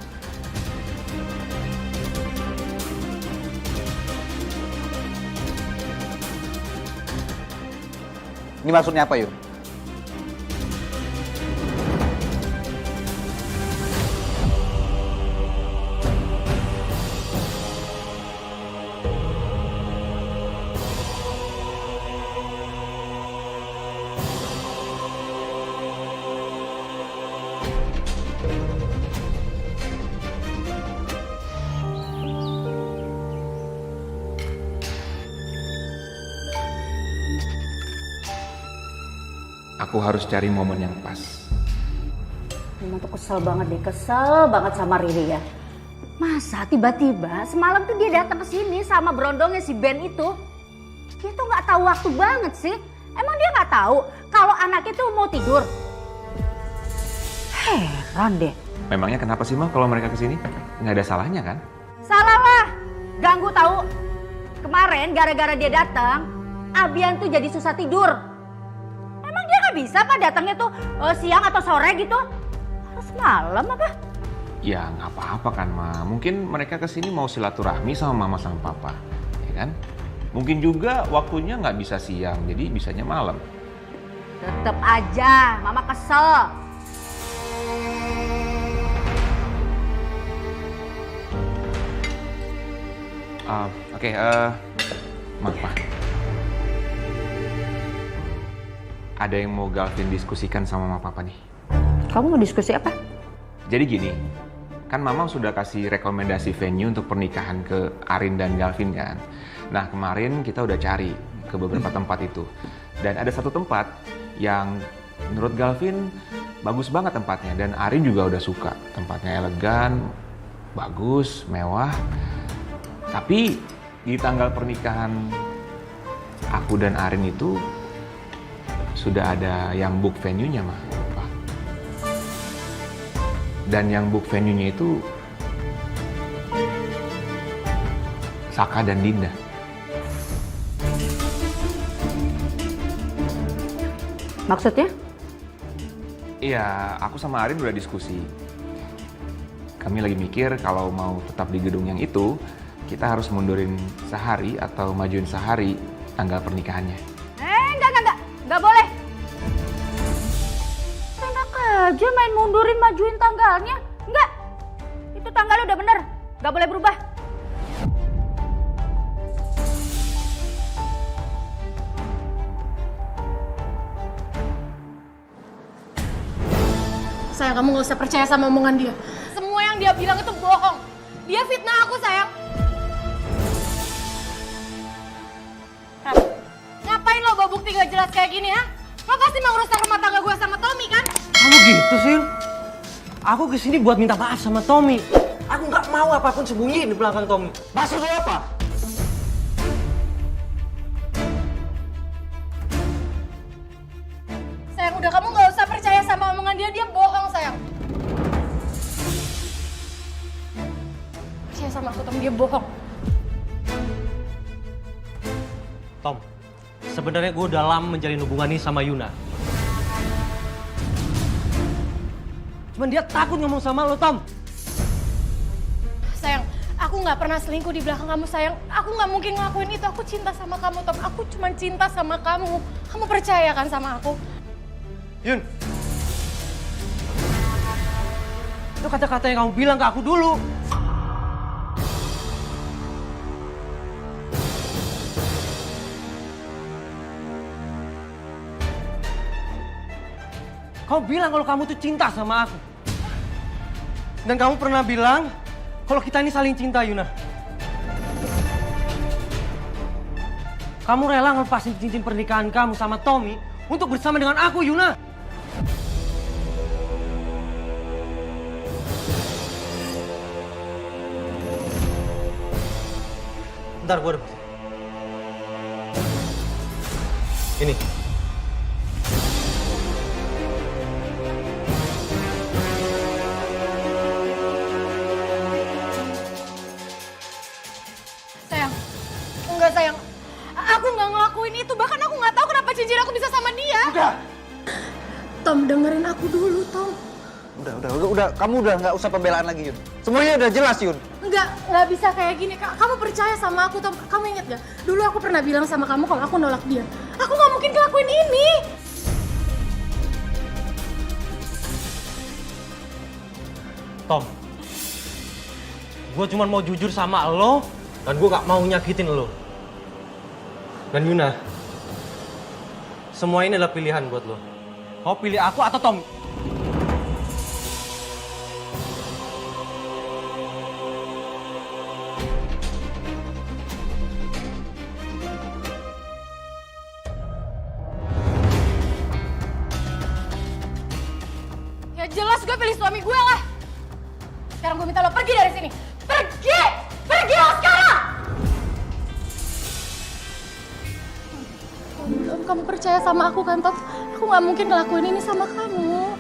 Ini maksudnya apa, Yun?
Aku harus cari momen yang pas.
Emang tuh kesel banget sama Riri ya. Masa tiba-tiba semalam tuh dia datang ke sini sama berondongnya si Ben itu. Dia tuh nggak tahu waktu banget sih. Emang dia nggak tahu kalau anaknya tuh mau tidur? Heran deh.
Memangnya kenapa sih mah kalau mereka kesini? Nggak ada salahnya kan?
Salah lah, ganggu tahu. Kemarin gara-gara dia datang, Abian tuh jadi susah tidur. Emang dia nggak bisa apa datangnya tuh siang atau sore gitu? Harus malam apa?
Ya nggak apa-apa kan Ma. Mungkin mereka kesini mau silaturahmi sama mama sama papa, ya kan? Mungkin juga waktunya nggak bisa siang, jadi bisanya malam.
Tetep aja, mama kesel.
Oke, maaf Ma. Ada yang mau Galvin diskusikan sama mama papa nih.
Kamu mau diskusi apa?
Jadi gini, kan Mama sudah kasih rekomendasi venue untuk pernikahan ke Arin dan Galvin kan. Nah kemarin kita udah cari ke beberapa tempat itu. Dan ada satu tempat yang menurut Galvin bagus banget tempatnya. Dan Arin juga udah suka. Tempatnya elegan, bagus, mewah. Tapi di tanggal pernikahan aku dan Arin itu sudah ada yang book venue-nya mah. Dan yang book venue-nya itu Saka dan Dinda.
Maksudnya?
Iya, aku sama Arin udah diskusi. Kami lagi mikir kalau mau tetap di gedung yang itu, kita harus mundurin sehari atau majuin sehari tanggal pernikahannya.
Enggak boleh. Enak aja main mundurin majuin tanggalnya. Enggak. Itu tanggalnya udah bener. Enggak boleh berubah.
Sayang, kamu gak usah percaya sama omongan dia. Semua yang dia bilang itu bohong. Dia fitnah aku, sayang. Ngapain lo bawa bukti gak jelas kayak gini, ha? Lo pasti mau rusak rumah tangga gue sama Tommy, kan?
Kamu gitu sih? Aku kesini buat minta maaf sama Tommy. Aku nggak mau apapun sembunyiin di belakang Tommy. Maksud lo apa?
Sayang, udah kamu gak usah percaya sama omongan dia bohong, sayang. Percaya
sama aku, Tom. Dia bohong.
Tom, sebenarnya gue udah lama menjalin hubungan ini sama Yuna. Cuman dia takut ngomong sama lo, Tom.
Sayang, aku nggak pernah selingkuh di belakang kamu, sayang. Aku nggak mungkin ngelakuin itu. Aku cinta sama kamu, Tom. Aku cuma cinta sama kamu. Kamu percaya kan sama aku?
Yun, itu kata-kata yang kamu bilang ke aku dulu. Kamu bilang kalau kamu tuh cinta sama aku. Dan kamu pernah bilang kalau kita ini saling cinta, Yuna. Kamu rela ngelepasin cincin pernikahan kamu sama Tommy untuk bersama dengan aku, Yuna. Bentar, gue dapat. Ini.
Sayang, enggak sayang. Aku nggak ngelakuin itu. Bahkan aku nggak tahu kenapa cincin aku bisa sama dia.
Udah.
Tom, dengerin aku dulu, Tom.
Udah. Kamu udah nggak usah pembelaan lagi, Yun. Semuanya udah jelas, Yun.
Nggak bisa kayak gini. Kamu percaya sama aku, Tom. Kamu ingat gak? Dulu aku pernah bilang sama kamu kalau aku nolak dia. Aku nggak mungkin ngelakuin ini.
Tom, gue cuma mau jujur sama lo dan gue gak mau nyakitin lo. Dan Yuna, semua ini adalah pilihan buat lo. Kau pilih aku atau Tom?
Ya jelas gue pilih suami gue lah. Sekarang gue minta lo pergi dari sini. Pergi! Pergi lo sekarang! Tom, kamu percaya sama aku kan, Tom? Aku gak mungkin ngelakuin ini sama kamu.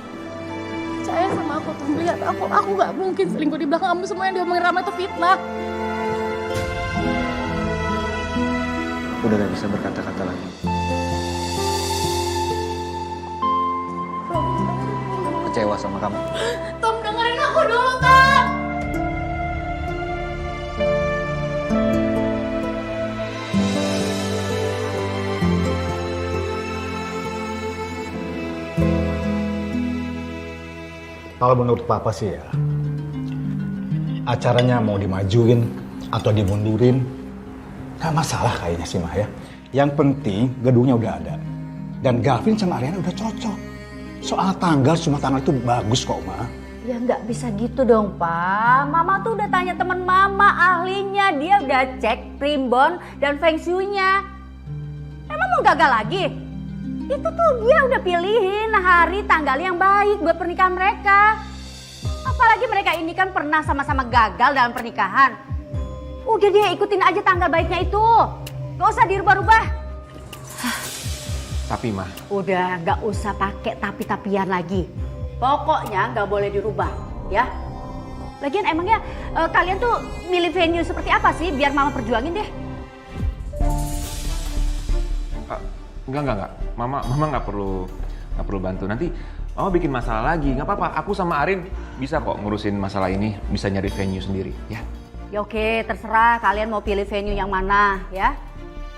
Percaya sama aku, Tom. Lihat, aku gak mungkin selingkuh di belakang kamu. Semua yang diomongin Rama itu fitnah.
Aku udah gak bisa berkata-kata lagi.
Kecewa sama kamu.
Tom, dengerin aku dulu, Tom!
Kalau menurut Papa sih ya, acaranya mau dimajuin atau dimundurin, gak masalah kayaknya sih, Mah ya. Yang penting gedungnya udah ada. Dan Gavin sama Ariana udah cocok. Soal tanggal, semua tanggal itu bagus kok, Mah.
Ya nggak bisa gitu dong, Pak. Mama tuh udah tanya temen Mama, ahlinya. Dia udah cek primbon dan feng shui-nya. Emang mau gagal lagi? Itu tuh dia udah pilihin hari tanggal yang baik buat pernikahan mereka. Apalagi mereka ini kan pernah sama-sama gagal dalam pernikahan. Udah dia ikutin aja tanggal baiknya itu. Gak usah dirubah-rubah.
Tapi Mah,
Udah gak usah pakai tapi-tapian lagi. Pokoknya gak boleh dirubah, ya. Lagian emangnya kalian tuh milih venue seperti apa sih biar Mama perjuangin deh.
enggak. Mama nggak perlu bantu. Nanti Mama bikin masalah lagi, nggak apa-apa. Aku sama Arin bisa kok ngurusin masalah ini, bisa nyari venue sendiri, ya.
Ya oke, terserah kalian mau pilih venue yang mana, ya.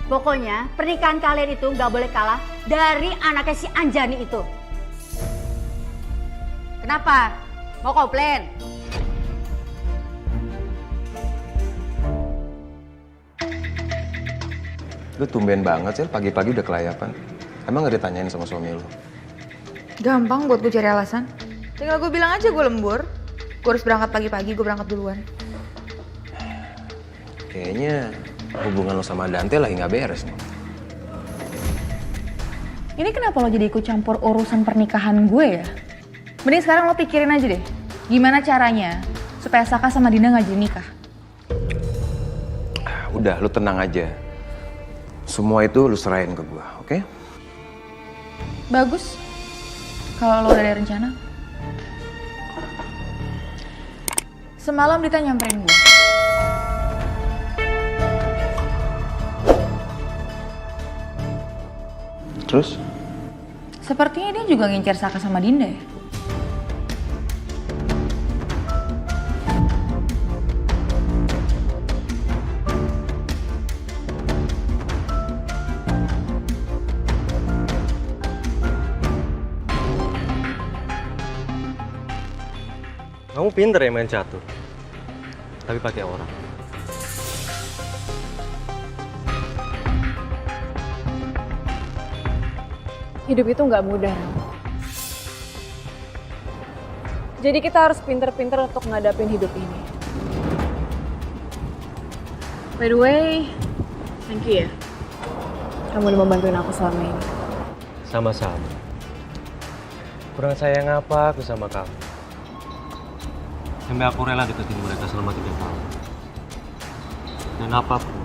Pokoknya pernikahan kalian itu gak boleh kalah dari anaknya si Anjani itu. Kenapa? Mau komplain?
Lu tumben banget sih, pagi-pagi udah kelayapan. Emang gak ditanyain sama suami lu?
Gampang buat gue cari alasan. Tinggal gue bilang aja gue lembur. Gue harus berangkat pagi-pagi, gue berangkat duluan.
Kayaknya hubungan lo sama Dante lagi gak beres nih.
Ini kenapa lo jadi ikut campur urusan pernikahan gue ya? Mending sekarang lo pikirin aja deh. Gimana caranya supaya Saka sama Dinda gak jadi nikah?
Udah, lu tenang aja. Semua itu lu serahin ke gua, oke?
Bagus. Kalau lo udah ada rencana. Semalam Dita nyamperin gue.
Terus?
Sepertinya dia juga ngincar Saka sama Dinda ya.
Kamu pinter ya main catur, tapi pakai orang.
Hidup itu nggak mudah, Ram. Jadi kita harus pinter-pinter untuk ngadapin hidup ini. By the way, thank you ya. Kamu udah membantuin aku selama ini.
Sama-sama. Kurang sayang apa aku sama kamu? Sampai aku rela deketin mereka selama 3 tahun. Dan apapun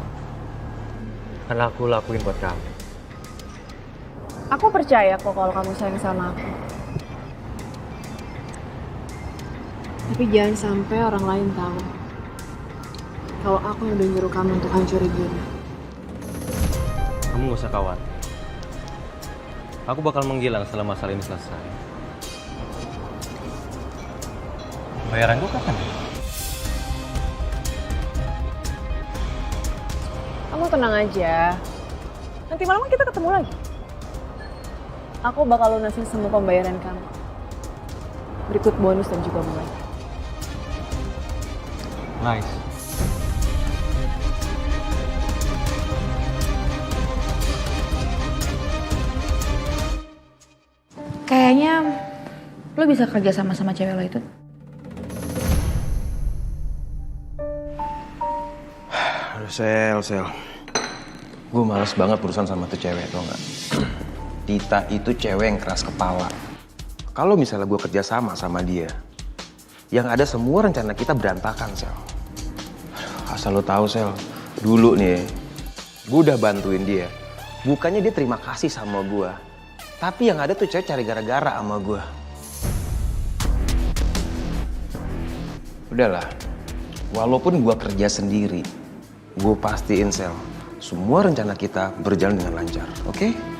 akan aku lakuin buat kamu.
Aku percaya kok kalau kamu sayang sama aku. Tapi jangan sampai orang lain tahu kalau aku yang udah nyuruh kamu untuk hancurin Yuna.
Kamu gak usah khawatir. Aku bakal menghilang setelah masalah ini selesai. Bayaran gue kapan?
Kamu tenang aja. Nanti malam kita ketemu lagi. Aku bakal lunasin semua pembayaran kamu. Berikut bonus dan juga bunga.
Nice.
Kayaknya lo bisa kerja sama cewek lo itu.
Aduh, Sel. Gue males banget berurusan sama tuh cewek, tau gak? Tita itu cewek yang keras kepala. Kalau misalnya gue kerja sama dia, yang ada semua rencana kita berantakan, Sel. Asal lo tahu, Sel, dulu nih, gue udah bantuin dia. Bukannya dia terima kasih sama gue, tapi yang ada tuh cewek cari gara-gara sama gue. Udahlah, walaupun gue kerja sendiri, gue pastiin, Sel, semua rencana kita berjalan dengan lancar, oke?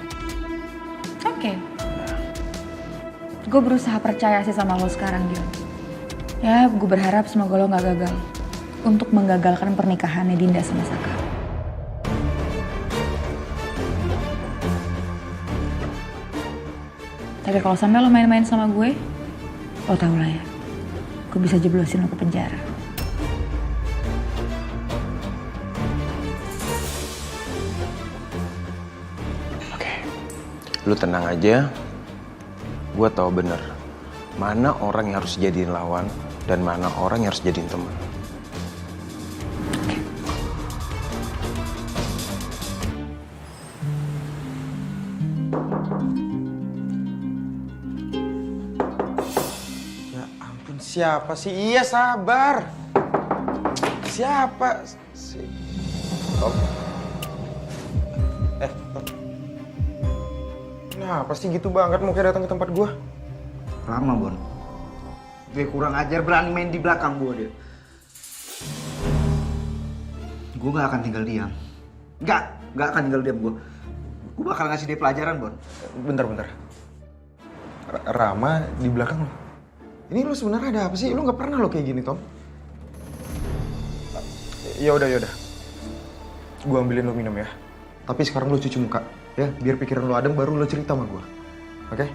Oke. Gue berusaha percaya sih sama lo sekarang, Gil. Ya, gue berharap semoga lo gak gagal untuk menggagalkan pernikahannya Dinda sama Saka. Tapi kalau sampai lo main-main sama gue, lo tau lah ya, gue bisa jeblosin lo ke penjara.
Lu tenang aja, gue tahu bener mana orang yang harus jadiin lawan dan mana orang yang harus jadiin teman.
Ya ampun, siapa sih? Iya, sabar. Siapa sih? Tom. Tom. Kenapa sih gitu banget mau kayak datang ke tempat gua?
Rama, Bon. Gue kurang ajar berani main di belakang gua dia. Gue gak akan tinggal diam. Gak akan tinggal diam gue. Gue bakal ngasih dia pelajaran, Bon.
Bentar. Rama di belakang lo. Ini lo sebenarnya ada apa sih? Lo nggak pernah lo kayak gini, Tom. Ya udah. Gue ambilin lo minum ya. Tapi sekarang lo cuci muka, ya. Biar pikiran lo adem, baru lo cerita sama gue. Oke?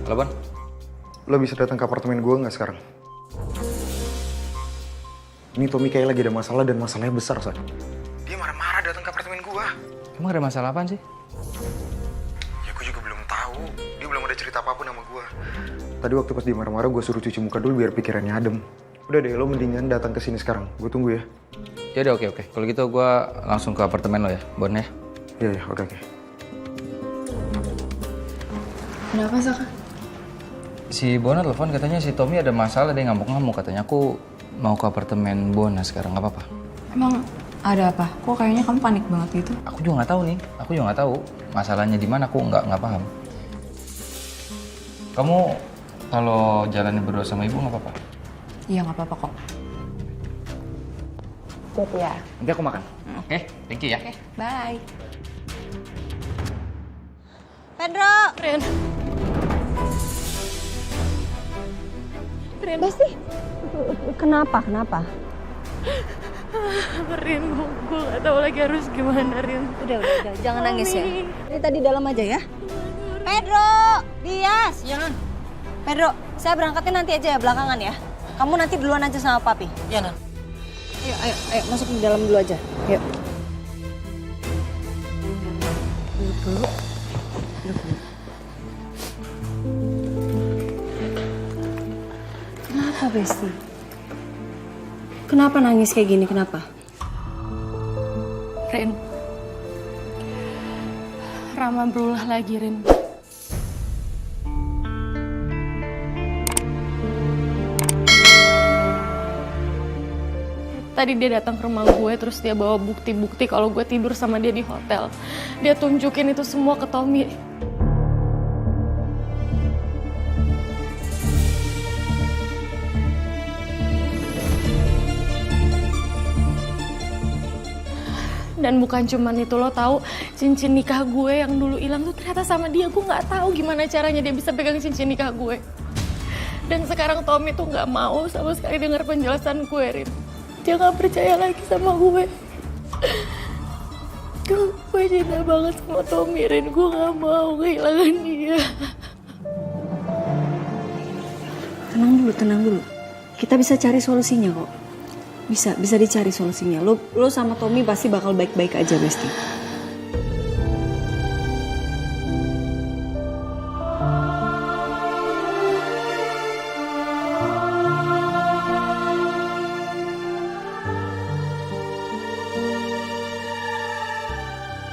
Halo, Bon.
Lo bisa datang ke apartemen gue nggak sekarang? Ini Tommy kayak lagi ada masalah dan masalahnya besar, San. Dia marah-marah datang ke apartemen gue.
Emang ada masalah apaan sih?
Ya gue juga belum tahu. Dia belum ada cerita apapun sama gue. Tadi waktu pas dia marah-marah gue suruh cuci muka dulu biar pikirannya adem. Udah deh, lo mendingan datang ke sini sekarang. Gue tunggu ya.
Ya udah, oke. Kalau gitu gue langsung ke apartemen lo ya, Bon ya.
Iya, oke.
Kenapa, Saka?
Si Bona telepon katanya si Tommy ada masalah, dia ngamuk-ngamuk. Katanya aku mau ke apartemen Bona sekarang, nggak apa-apa.
Emang
Ada apa? Kok kayaknya kamu panik banget gitu?
Aku juga nggak tahu nih. Aku juga nggak tahu masalahnya di mana. Aku nggak paham. Kamu kalau jalannya berdua sama ibu nggak apa-apa?
Iya nggak apa-apa kok.
Jadi ya.
Nanti aku makan. Oke, thank you ya.
Oke, bye.
Pedro.
Rin. Rin.
Besti. Kenapa?
Rin, gue gak tahu lagi harus gimana, Rin.
Udah, jangan nangis ya. Ini tadi dalam aja ya. Pedro, Dias.
Iya, Non.
Pedro, saya berangkatnya nanti aja ya, belakangan ya. Kamu nanti duluan aja sama papi.
Iya, Non.
Ayo, masuk di dalam dulu aja. Yuk. Duduk. Kenapa, Besti? Kenapa nangis kayak gini? Kenapa?
Rin. Rama berulah lagi, Rin. Tadi dia datang ke rumah gue, terus dia bawa bukti-bukti kalau gue tidur sama dia di hotel. Dia tunjukin itu semua ke Tommy. Dan bukan cuman itu, lo tahu cincin nikah gue yang dulu hilang tuh ternyata sama dia. Gue nggak tahu gimana caranya dia bisa pegang cincin nikah gue. Dan sekarang Tommy tuh nggak mau sama sekali dengar penjelasan gue, Rin. Dia nggak percaya lagi sama gue. Gue cinta banget sama Tommy, Rin. Gue nggak mau kehilangan dia.
Tenang dulu. Kita bisa cari solusinya kok. Bisa dicari solusinya. Lo sama Tommy pasti bakal baik-baik aja, Besti.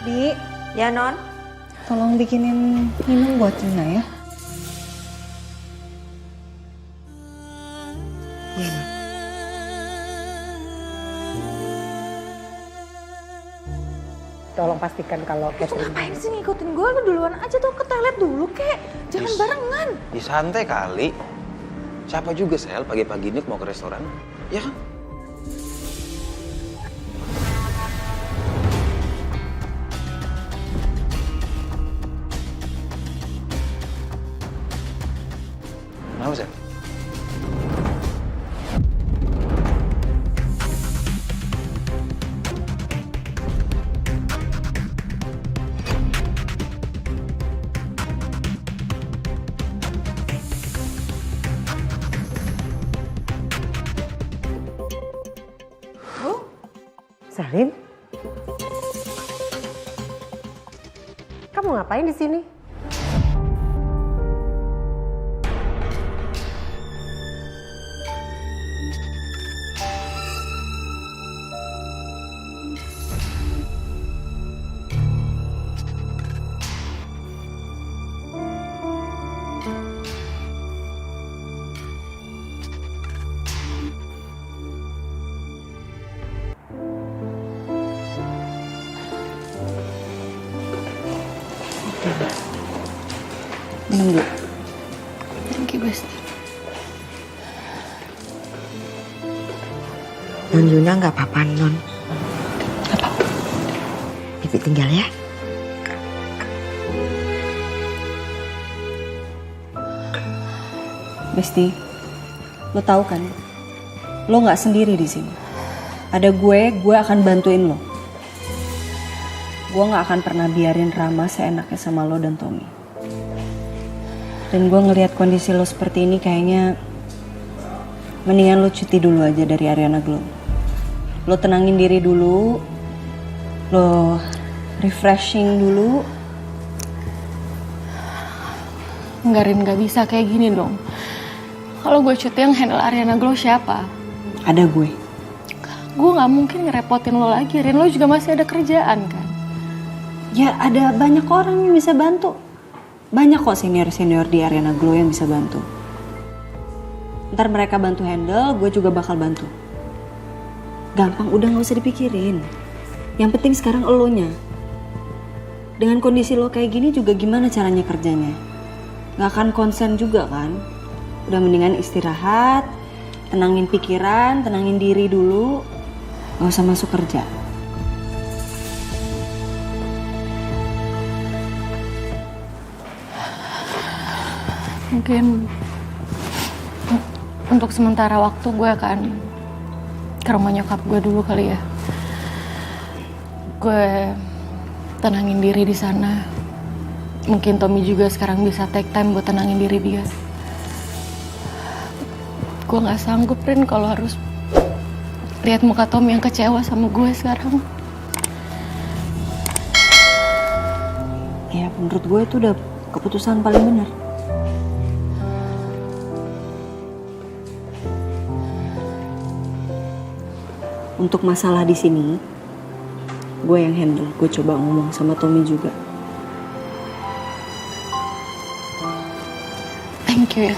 Di, ya Non. Tolong bikinin minum buat Lina ya. Iya, Non.
Tolong pastikan kalau Catherine...
Ngapain sih ngikutin gue? Lu duluan aja tuh ke toilet dulu, kek. Jangan barengan.
Ya santai kali. Siapa juga, Sel, pagi-pagi ini mau ke restoran? Ya kan? Kenapa, Sel?
Salin? Kamu ngapain di sini?
Minum dulu.
Thank you, Besti.
Non Yuna nggak apa-apa, Non.
Apa?
Bibi tinggal ya.
Besti, lo tahu kan? Lo nggak sendiri di sini. Ada gue akan bantuin lo. Gue nggak akan pernah biarin Rama seenaknya sama lo dan Tommy. Dan gue ngelihat kondisi lo seperti ini kayaknya mendingan lo cuti dulu aja dari Ariana Glow. Lo tenangin diri dulu, lo refreshing dulu.
Enggak, Rin, nggak bisa kayak gini dong. Kalau gue cuti yang handle Ariana Glow siapa?
Ada gue.
Gue nggak mungkin ngerepotin lo lagi, Rin. Lo juga masih ada kerjaan kan?
Ya ada banyak orang yang bisa bantu. Banyak kok senior-senior di Ariana Glow yang bisa bantu. Ntar mereka bantu handle, gue juga bakal bantu. Gampang, udah gak usah dipikirin. Yang penting sekarang elonya. Dengan kondisi lo kayak gini juga gimana caranya kerjanya? Gak akan konsen juga kan? Udah mendingan istirahat, tenangin pikiran, tenangin diri dulu. Gak usah masuk kerja.
Mungkin untuk sementara waktu gue akan ke rumah nyokap gue dulu kali ya. Gue tenangin diri di sana. Mungkin Tommy juga sekarang bisa take time buat tenangin diri dia. Gue nggak sanggup Rin kalau harus lihat muka Tommy yang kecewa sama gue sekarang.
Ya menurut gue itu udah keputusan paling benar. Untuk masalah di sini, gue yang handle. Gue coba ngomong sama Tommy juga.
Thank you ya.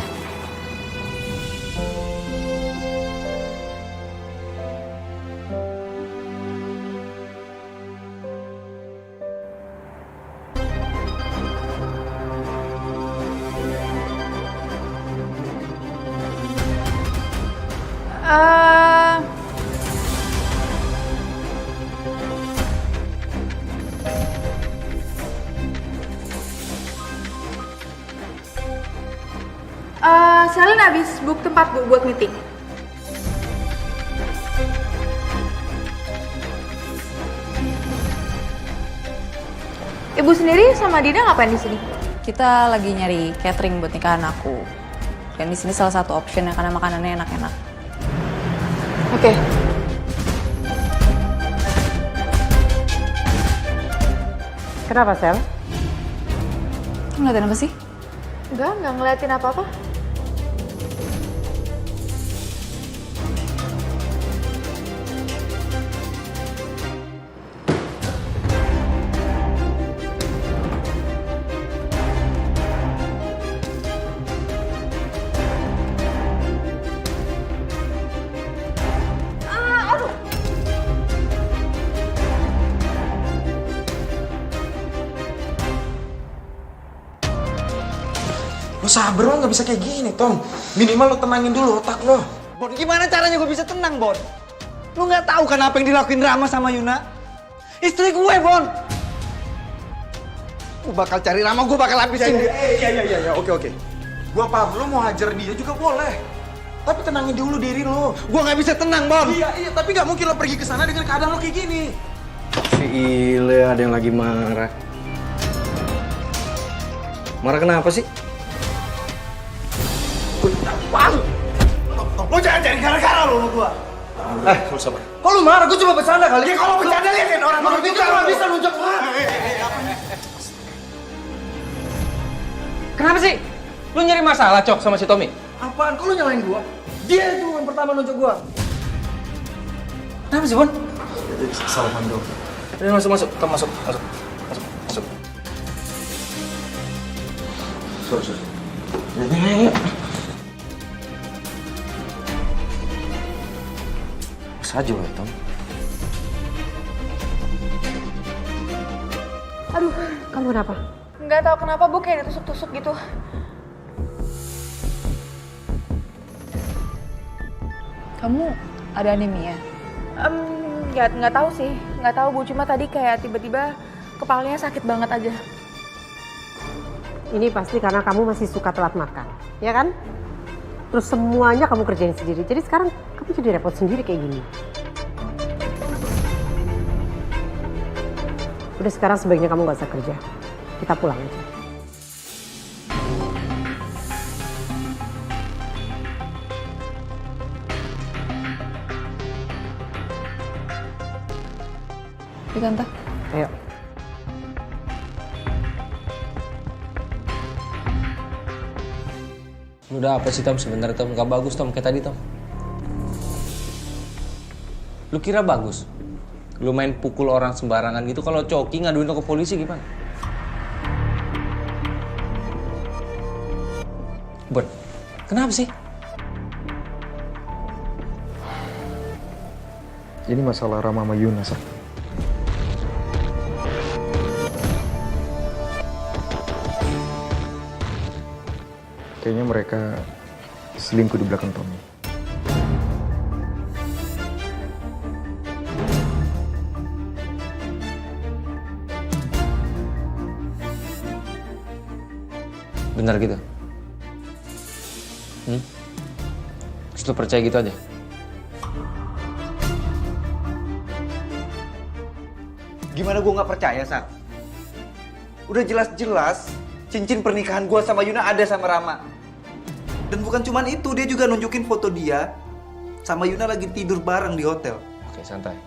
Selin habis book tempat Bu buat meeting. Ibu sendiri sama Dina ngapain di sini?
Kita lagi nyari catering buat nikahan aku. Dan di sini salah satu option ya karena makanannya enak-enak.
Oke.
Kenapa, Sel?
Ngeliatin apa sih?
Enggak ngeliatin apa-apa.
Lo sabar, lo gak bisa kayak gini, Tom. Minimal lo tenangin dulu otak lo.
Bon, gimana caranya gue bisa tenang, Bon? Lu nggak tahu kan apa yang dilakuin Rama sama Yuna? Istri gue, Bon. Gue bakal cari Rama, gue bakal habisin dia.
Iya, oke. Gua paham, lo mau hajar dia juga boleh. Tapi tenangin dulu diri lo.
Gue nggak bisa tenang, Bon.
Iya, tapi gak mungkin lo pergi ke sana dengan keadaan lo kayak gini.
Si Ile ada yang lagi marah. Marah kenapa sih?
Lo jangan cari gara-gara lo sama gua. Lo sabar.
Kok lu marah? Gue cuma bercanda kali.
Ya kalau bercanda liatin orang itu cuma bisa nunjuk.
Kenapa sih? Lu nyari masalah, Cok, sama si Tommy?
Apaan? Kok lu nyalain gua? Dia itu yang pertama nunjuk gua. Kenapa sih, Bon?
Salman dong.
Ayo masuk. Tom masuk.
Sorry.
Ayo. Saja loh, Tom.
Aduh, kamu kenapa?
Nggak tahu kenapa Bu kayak ditusuk-tusuk gitu.
Kamu ada anemia?
Nggak tahu sih, nggak tahu Bu. Cuma tadi kayak tiba-tiba kepalanya sakit banget aja.
Ini pasti karena kamu masih suka telat makan, ya kan? Terus semuanya kamu kerjain sendiri. Jadi sekarang kamu jadi repot sendiri kayak gini. Udah sekarang sebaiknya kamu gak usah kerja. Kita pulang aja.
Di Tante.
Ayo.
Udah apa sih Tom sebenarnya Tom? Gak bagus Tom kayak tadi Tom. Lu kira bagus? Lu main pukul orang sembarangan gitu, kalau Coki ngaduin lo ke polisi gimana? Bon, kenapa sih?
Ini masalah Rama sama Yuna, Sa. kayaknya mereka selingkuh di belakang Tommy.
Benar gitu? Terus lu percaya gitu aja?
Gimana gue nggak percaya, Sak? Udah jelas-jelas cincin pernikahan gue sama Yuna ada sama Rama. Dan bukan cuman itu, dia juga nunjukin foto dia sama Yuna lagi tidur bareng di hotel.
Oke, santai.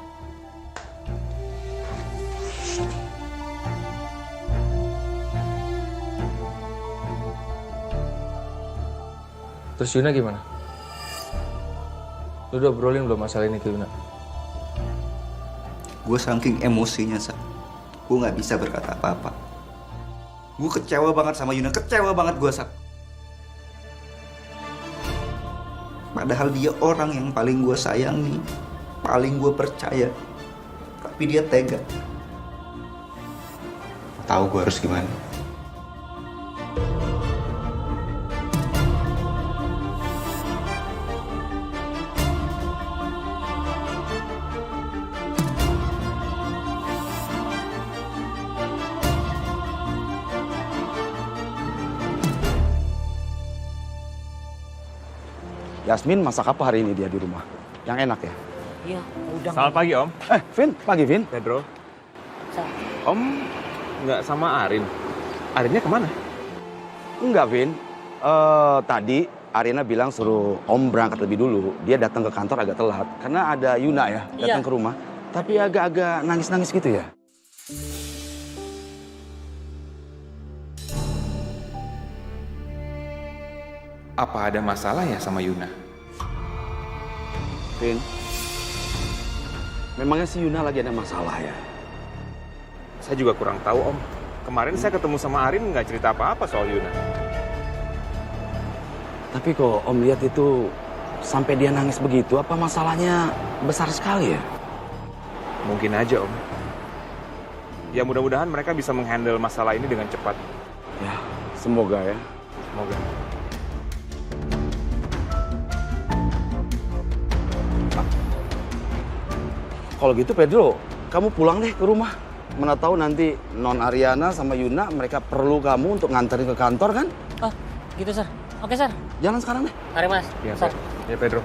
Terus Yuna gimana? Lu udah obrolin belum masalah ini ke Yuna?
Gue saking emosinya, Sak. Gue nggak bisa berkata apa-apa. Gue kecewa banget sama Yuna, kecewa banget gue, Sak. Padahal dia orang yang paling gue sayangi, paling gue percaya. Tapi dia tega. Tahu gue harus gimana?
Yasmin masak apa hari ini dia di rumah? Yang enak ya?
Iya, udah.
Selamat pagi, Om.
Vin, pagi, Vin.
Pedro. Om nggak sama Arin. Arinnya kemana?
Enggak, Vin. Tadi Arina bilang suruh Om berangkat lebih dulu. Dia datang ke kantor agak telat. Karena ada Yuna ya, datang ke rumah. Tapi agak-agak nangis-nangis gitu ya.
Apa ada masalah ya sama Yuna?
Vin, memangnya si Yuna lagi ada masalah ya?
Saya juga kurang tahu, Om. Kemarin saya ketemu sama Arin nggak cerita apa-apa soal Yuna.
Tapi kok Om lihat itu sampai dia nangis begitu, apa masalahnya besar sekali ya?
Mungkin aja, Om. Ya mudah-mudahan mereka bisa menghandle masalah ini dengan cepat.
Ya, semoga ya.
Semoga.
Kalau gitu Pedro, kamu pulang deh ke rumah. Mana tahu nanti Non Ariana sama Yuna mereka perlu kamu untuk nganterin ke kantor kan?
Oh, gitu, Sir. Oke, Sir.
Jalan sekarang deh.
Mari, Mas.
Iya,
Sir.
Ya, Pedro.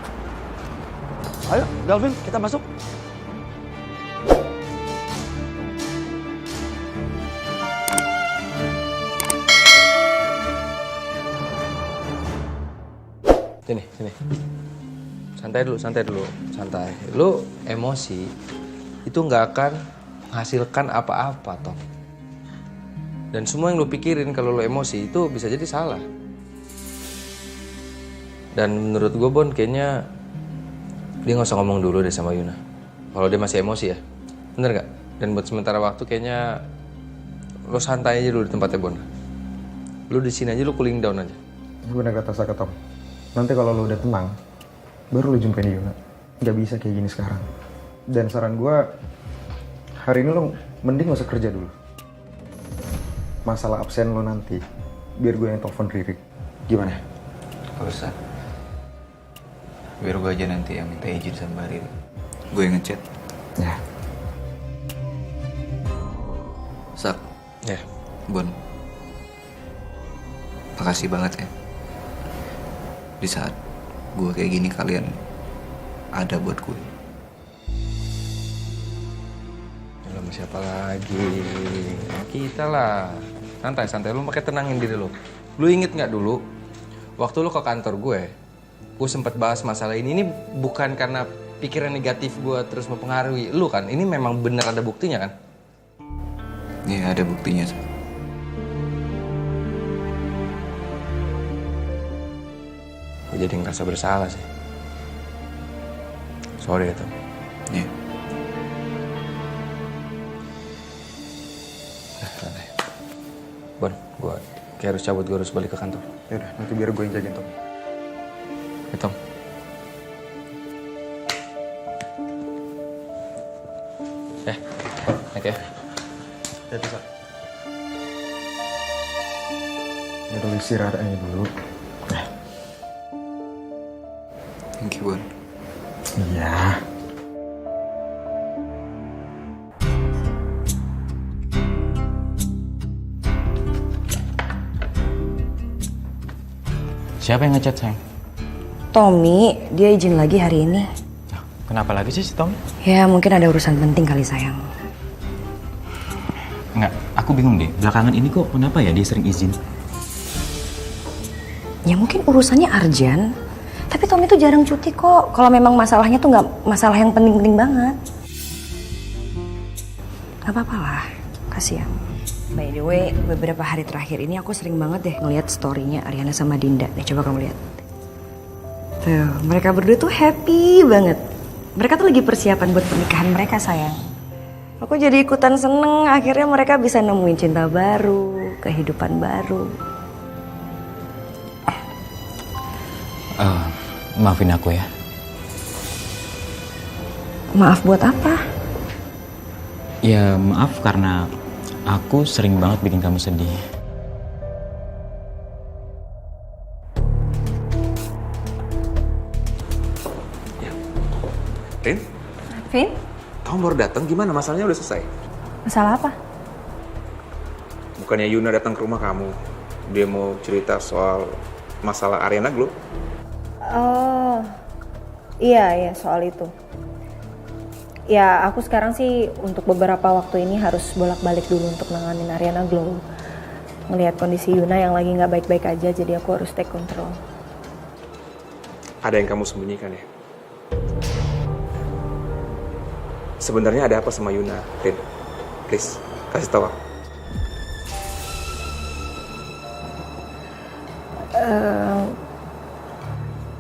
Ayo, Galvin, kita masuk.
Sini, sini. Santai dulu, santai dulu. Santai. Lu emosi, itu nggak akan menghasilkan apa-apa, Tom. Dan semua yang lu pikirin kalau lu emosi itu bisa jadi salah. Dan menurut gue, Bon, kayaknya dia nggak usah ngomong dulu deh sama Yuna. Kalau dia masih emosi ya. Bener nggak? Dan buat sementara waktu kayaknya lu santai aja dulu di tempatnya, Bon. Lu di sini aja, lu cooling down aja.
Gue udah kata ke Tom. Nanti kalau lu udah tenang, baru lu jumpain Yuna. Gak bisa kayak gini sekarang. Dan saran gue, hari ini lu mending gak usah kerja dulu. Masalah absen lu nanti, biar gue yang telepon Riri. Gimana?
Gak usah. Biar gue aja nanti yang minta izin sama Riri. Gue yang ngechat.
Ya.
Sak.
Ya.
Bon. Makasih banget ya. Di saat gue kayak gini kalian ada buat gue.
Sama siapa lagi? Kita lah. Santai, santai. Lu pakai tenangin diri lu. Lu inget nggak dulu waktu lu ke kantor gue sempet bahas masalah ini. Ini bukan karena pikiran negatif gue terus mempengaruhi lu kan? Ini memang bener ada buktinya kan?
Iya, ada buktinya.
Gue jadi ngerasa bersalah sih. Sorry ya, Tom.
Iya.
Bon, gue kayak harus cabut, gue harus balik ke kantor.
Yaudah, nanti biar gue yang jagain Tom.
Ya, Tom. Oke.
Ya, bisa. Yaudah, lu istirahat aja dulu.
Thank you, Bon.
Iya.
Siapa yang ngechat, sayang?
Tommy, dia izin lagi hari ini.
Kenapa lagi sih si Tommy?
Ya mungkin ada urusan penting kali sayang.
Enggak, aku bingung deh. Belakangan ini kok kenapa ya dia sering izin?
Ya mungkin urusannya urgent. Tapi Tommy tuh jarang cuti kok. Kalau memang masalahnya tuh nggak masalah yang penting-penting banget. Gak apa-apa lah, kasihan. By the way, beberapa hari terakhir ini aku sering banget deh ngeliat story-nya Ariana sama Dinda. Nih coba kamu lihat. Tuh, mereka berdua tuh happy banget. Mereka tuh lagi persiapan buat pernikahan mereka, sayang. Aku jadi ikutan seneng, akhirnya mereka bisa nemuin cinta baru, kehidupan baru.
Maafin aku ya.
Maaf buat apa?
Ya maaf karena aku sering banget bikin kamu sedih.
Rin?
Vin?
Kamu baru datang, gimana? Masalahnya udah selesai?
Masalah apa?
Bukannya Yuna datang ke rumah kamu, dia mau cerita soal masalah Ariana Glow?
Oh, iya soal itu. Ya aku sekarang sih untuk beberapa waktu ini harus bolak-balik dulu untuk nanganin Ariana Glow. Ngelihat kondisi Yuna yang lagi nggak baik-baik aja, jadi aku harus take control.
Ada yang kamu sembunyikan ya? Sebenarnya ada apa sama Yuna, Rin? Please, kasih tahu aku.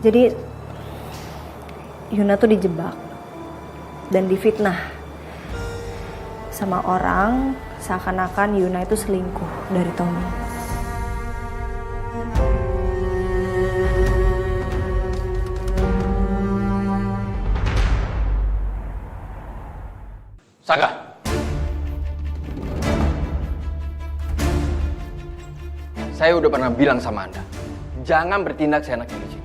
Jadi Yuna tuh dijebak dan difitnah sama orang seakan-akan Yuna itu selingkuh dari Tommy.
Saka. Saya udah pernah bilang sama Anda, jangan bertindak seenaknya di sini.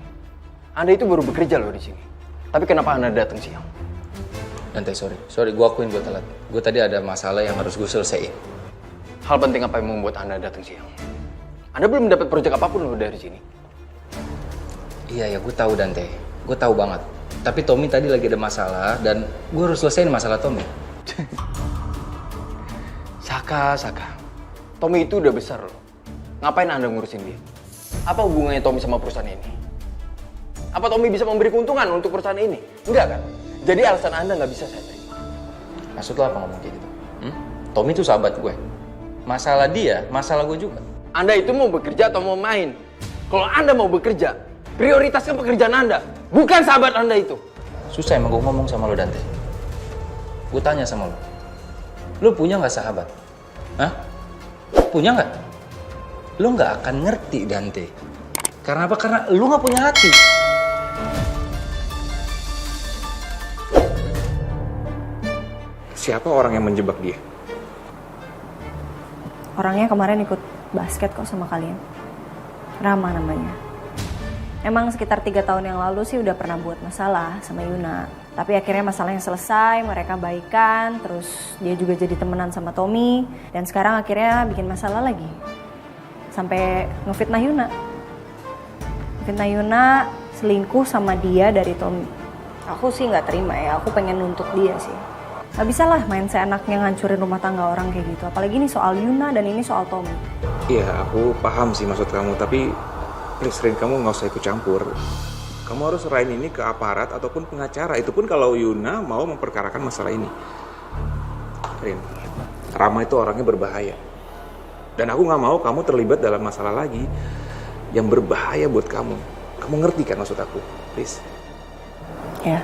Anda itu baru bekerja loh di sini. Tapi kenapa Anda datang siang?
Dante, sorry, gue akuin gue telat. Gue tadi ada masalah yang harus gue selesaiin.
Hal penting apa yang membuat Anda datang siang? Anda belum dapat proyek apapun loh dari sini.
Iya ya, gue tahu Dante. Gue tahu banget. Tapi Tommy tadi lagi ada masalah dan gue harus selesaiin masalah Tommy.
Saka. Tommy itu udah besar loh. Ngapain Anda ngurusin dia? Apa hubungannya Tommy sama perusahaan ini? Apa Tommy bisa memberi keuntungan untuk perusahaan ini? Enggak kan? Jadi alasan Anda nggak bisa saya terima.
Maksud lo apa ngomong kayak gitu? Tommy itu sahabat gue. Masalah dia, masalah gue juga.
Anda itu mau bekerja atau mau main? Kalau Anda mau bekerja, prioritaskan pekerjaan Anda, bukan sahabat Anda itu.
Susah emang gue ngomong sama lo, Dante. Gue tanya sama lo punya nggak sahabat? Hah? Punya nggak? Lo nggak akan ngerti, Dante. Karena apa? Karena lo nggak punya hati.
Siapa orang yang menjebak dia?
Orangnya kemarin ikut basket kok sama kalian. Rama namanya. Emang sekitar 3 tahun yang lalu sih udah pernah buat masalah sama Yuna. Tapi akhirnya masalahnya selesai, mereka baikan, terus dia juga jadi temenan sama Tommy. Dan sekarang akhirnya bikin masalah lagi. Sampai ngefitnah Yuna. Fitnah Yuna selingkuh sama dia dari Tommy. Aku sih nggak terima ya, aku pengen nuntut dia sih. Gak bisa lah main seenaknya ngancurin rumah tangga orang kayak gitu. Apalagi ini soal Yuna dan ini soal Tommy.
Iya, aku paham sih maksud kamu, tapi please Rin, kamu nggak usah ikut campur. Kamu harus serahin ini ke aparat ataupun pengacara. Itu pun kalau Yuna mau memperkarakan masalah ini. Rin, Rama itu orangnya berbahaya. Dan aku nggak mau kamu terlibat dalam masalah lagi yang berbahaya buat kamu. Kamu ngerti kan maksud aku? Please.
Ya.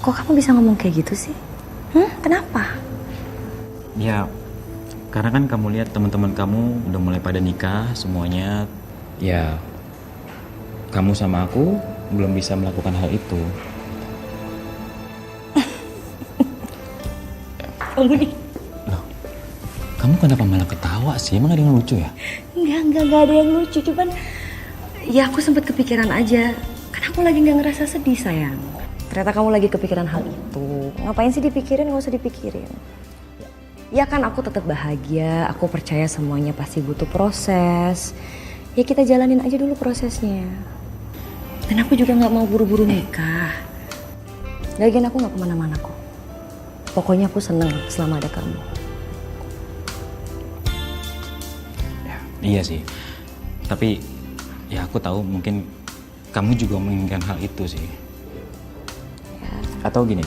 Kok kamu bisa ngomong kayak gitu sih? Kenapa?
Ya, karena kan kamu lihat teman-teman kamu udah mulai pada nikah semuanya. Ya, kamu sama aku belum bisa melakukan hal itu. Kamu nih. Loh, Kamu kenapa malah ketawa sih? Emang ada yang lucu ya?
Enggak ada yang lucu. Cuman ya aku sempat kepikiran aja. Kan aku lagi nggak ngerasa sedih sayang. Ternyata kamu lagi kepikiran hal itu. Ngapain sih dipikirin? Nggak usah dipikirin. Ya kan aku tetap bahagia. Aku percaya semuanya pasti butuh proses. Ya kita jalanin aja dulu prosesnya. Dan aku juga nggak mau buru-buru nikah. Lagian aku nggak kemana-mana kok. Pokoknya aku seneng selama ada kamu.
Iya sih. Tapi ya aku tahu mungkin kamu juga menginginkan hal itu sih.
Ya.
Atau gini,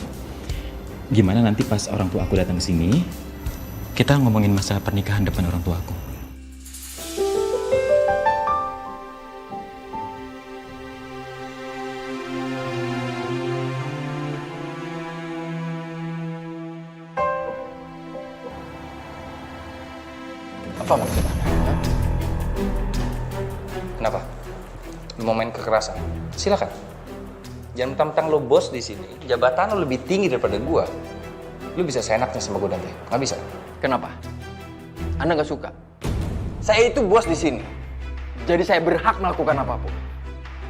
gimana nanti pas orang tua aku datang ke sini, kita ngomongin masalah pernikahan depan orang tua aku.
Apa maksudnya?
Kenapa? Lu mau main kekerasan? Silakan. Jangan mentang-mentang lo bos di sini, jabatan lo lebih tinggi daripada gua. Lu bisa seenaknya sama gua nanti. Nggak bisa.
Kenapa? Anda nggak suka? Saya itu bos di sini. Jadi saya berhak melakukan apapun.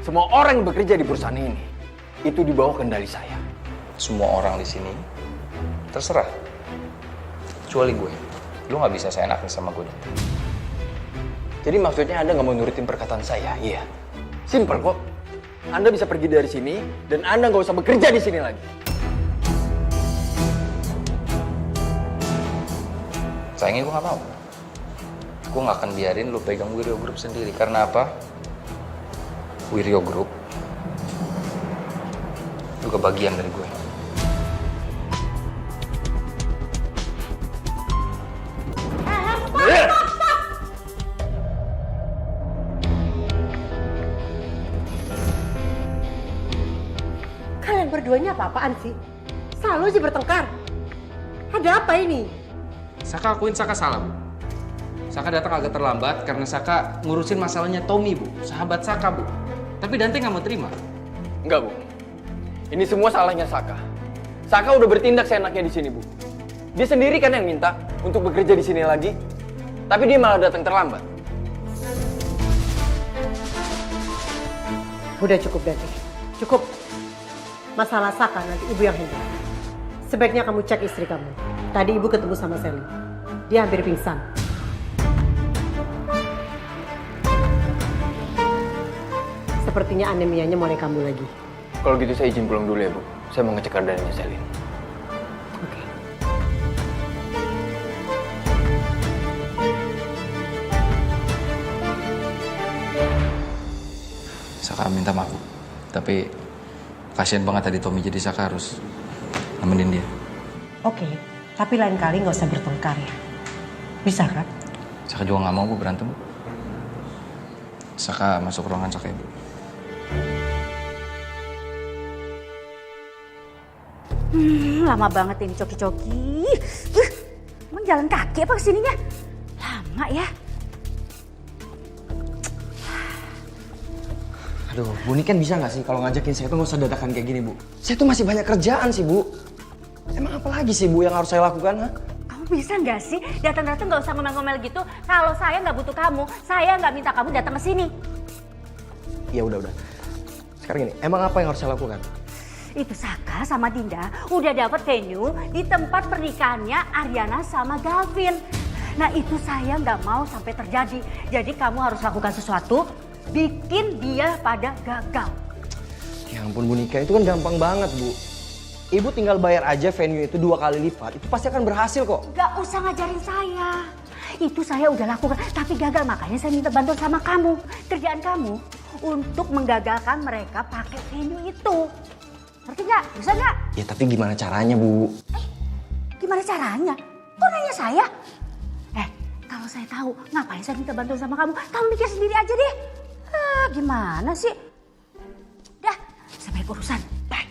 Semua orang yang bekerja di perusahaan ini itu di bawah kendali saya.
Semua orang di sini terserah. Kecuali gue. Lu nggak bisa seenaknya sama gue nanti.
Jadi maksudnya Anda nggak mau nurutin perkataan saya, iya? Simpel kok. Anda bisa pergi dari sini dan Anda nggak usah bekerja di sini lagi.
Sayangnya gue nggak mau. Gue nggak akan biarin lu pegang Wiryo Group sendiri. Karena apa? Wiryo Group juga bagian dari gue.
Kalian berduanya apa-apaan sih? Selalu aja bertengkar. Ada apa ini?
Saka akuin Saka salah, Bu. Saka datang agak terlambat karena Saka ngurusin masalahnya Tommy, Bu. Sahabat Saka, Bu. Tapi Dante nggak mau terima.
Enggak, Bu. Ini semua salahnya Saka. Saka udah bertindak seenaknya di sini, Bu. Dia sendiri kan yang minta untuk bekerja di sini lagi. Tapi dia malah datang terlambat.
Udah cukup, Dante. Cukup. Masalah Saka nanti ibu yang handle. Sebaiknya kamu cek istri kamu. Tadi ibu ketemu sama Sally. Dia hampir pingsan. Sepertinya anemianya mulai kambuh lagi.
Kalau gitu saya izin pulang dulu ya, Bu. Saya mau ngecek keadaannya Selin.
Oke.
Saka minta maaf, Bu. Tapi kasihan banget tadi Tommy, jadi Saka harus nemenin dia.
Oke, tapi lain kali nggak usah bertengkar ya. Bisa kan?
Saka juga nggak mau, Bu, berantem, Bu. Saka masuk ruangan Saka, Bu.
Lama banget ini coki-coki. Emang jalan kaki apa kesininya? Lama ya.
Aduh, Bu Niken bisa nggak sih kalau ngajakin saya tuh nggak usah dadakan kayak gini, Bu? Saya tuh masih banyak kerjaan sih, Bu. Emang apa lagi sih, Bu, yang harus saya lakukan, ha?
Kamu bisa nggak sih datang-datang nggak usah ngomel-ngomel gitu? Kalau saya nggak butuh kamu, saya nggak minta kamu datang ke sini.
Ya udah. Sekarang gini, emang apa yang harus saya lakukan?
Itu Saka sama Dinda udah dapat venue di tempat pernikahannya Ariana sama Gavin. Nah itu saya nggak mau sampai terjadi. Jadi kamu harus lakukan sesuatu, bikin dia pada gagal.
Ya ampun, Bu Nika, itu kan gampang banget, Bu. Ibu tinggal bayar aja venue itu 2 kali lipat, itu pasti akan berhasil kok.
Gak usah ngajarin saya. Itu saya udah lakukan, tapi gagal. Makanya saya minta bantuan sama kamu. Kerjaan kamu untuk menggagalkan mereka pakai venue itu. Ngerti nggak? Bisa nggak?
Ya tapi gimana caranya, Bu?
Gimana caranya? Kok nanya saya? Kalau saya tahu, ngapain saya minta bantuan sama kamu? Kamu mikir sendiri aja deh. Gimana sih? Dah, saya banyak urusan. Bye.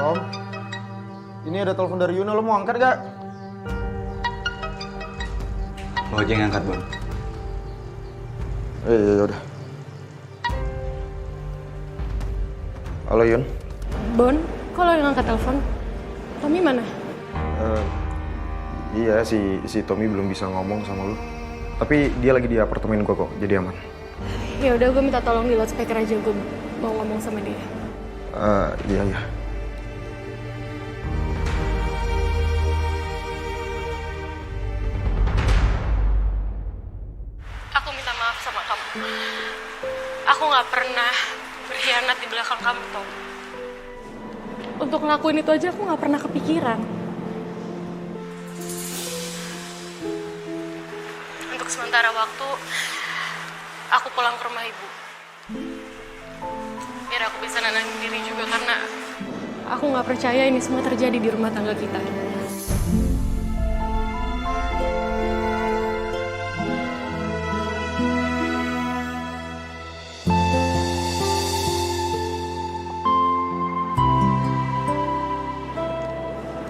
Tom, ini ada telepon dari Yuna, lo mau angkat gak?
Lo aja yang angkat, Bon.
Iya udah. Halo Yun.
Bon, kok lo yang angkat telepon? Tommy mana?
Iya si Tommy belum bisa ngomong sama lu. Tapi dia lagi di apartemen gua kok, jadi aman.
Ya udah, gue minta tolong di loudspeaker aja, gue mau ngomong sama dia.
Iya.
Aku minta maaf sama kamu. Aku gak pernah berkhianat di belakang kamu, Tom. Untuk ngelakuin itu aja aku gak pernah kepikiran. Untuk sementara waktu, aku pulang ke rumah ibu. Biar aku bisa nenangin diri juga, karena aku gak percaya ini semua terjadi di rumah tangga kita.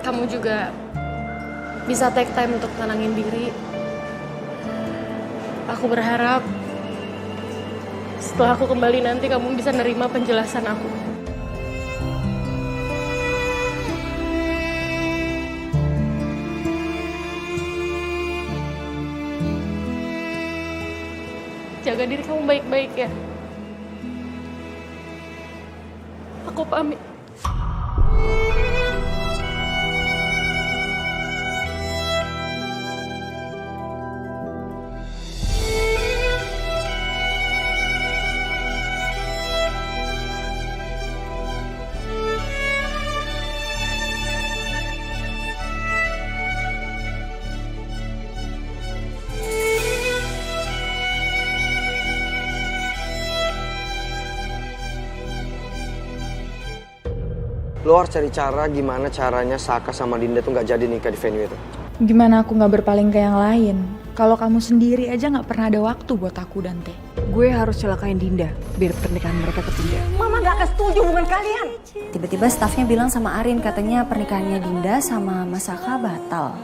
Kamu juga bisa take time untuk tenangin diri. Aku berharap setelah aku kembali nanti kamu bisa nerima penjelasan aku. Jaga diri kamu baik-baik ya. Aku pamit.
Lo harus cari cara gimana caranya Saka sama Dinda tuh nggak jadi nikah di venue itu.
Gimana aku nggak berpaling ke yang lain? Kalau kamu sendiri aja nggak pernah ada waktu buat aku dan Teh.
Gue harus celakain Dinda biar pernikahan mereka ketunda.
Mama nggak setuju hubungan kalian.
Tiba-tiba stafnya bilang sama Arin katanya pernikahannya Dinda sama Mas Saka batal.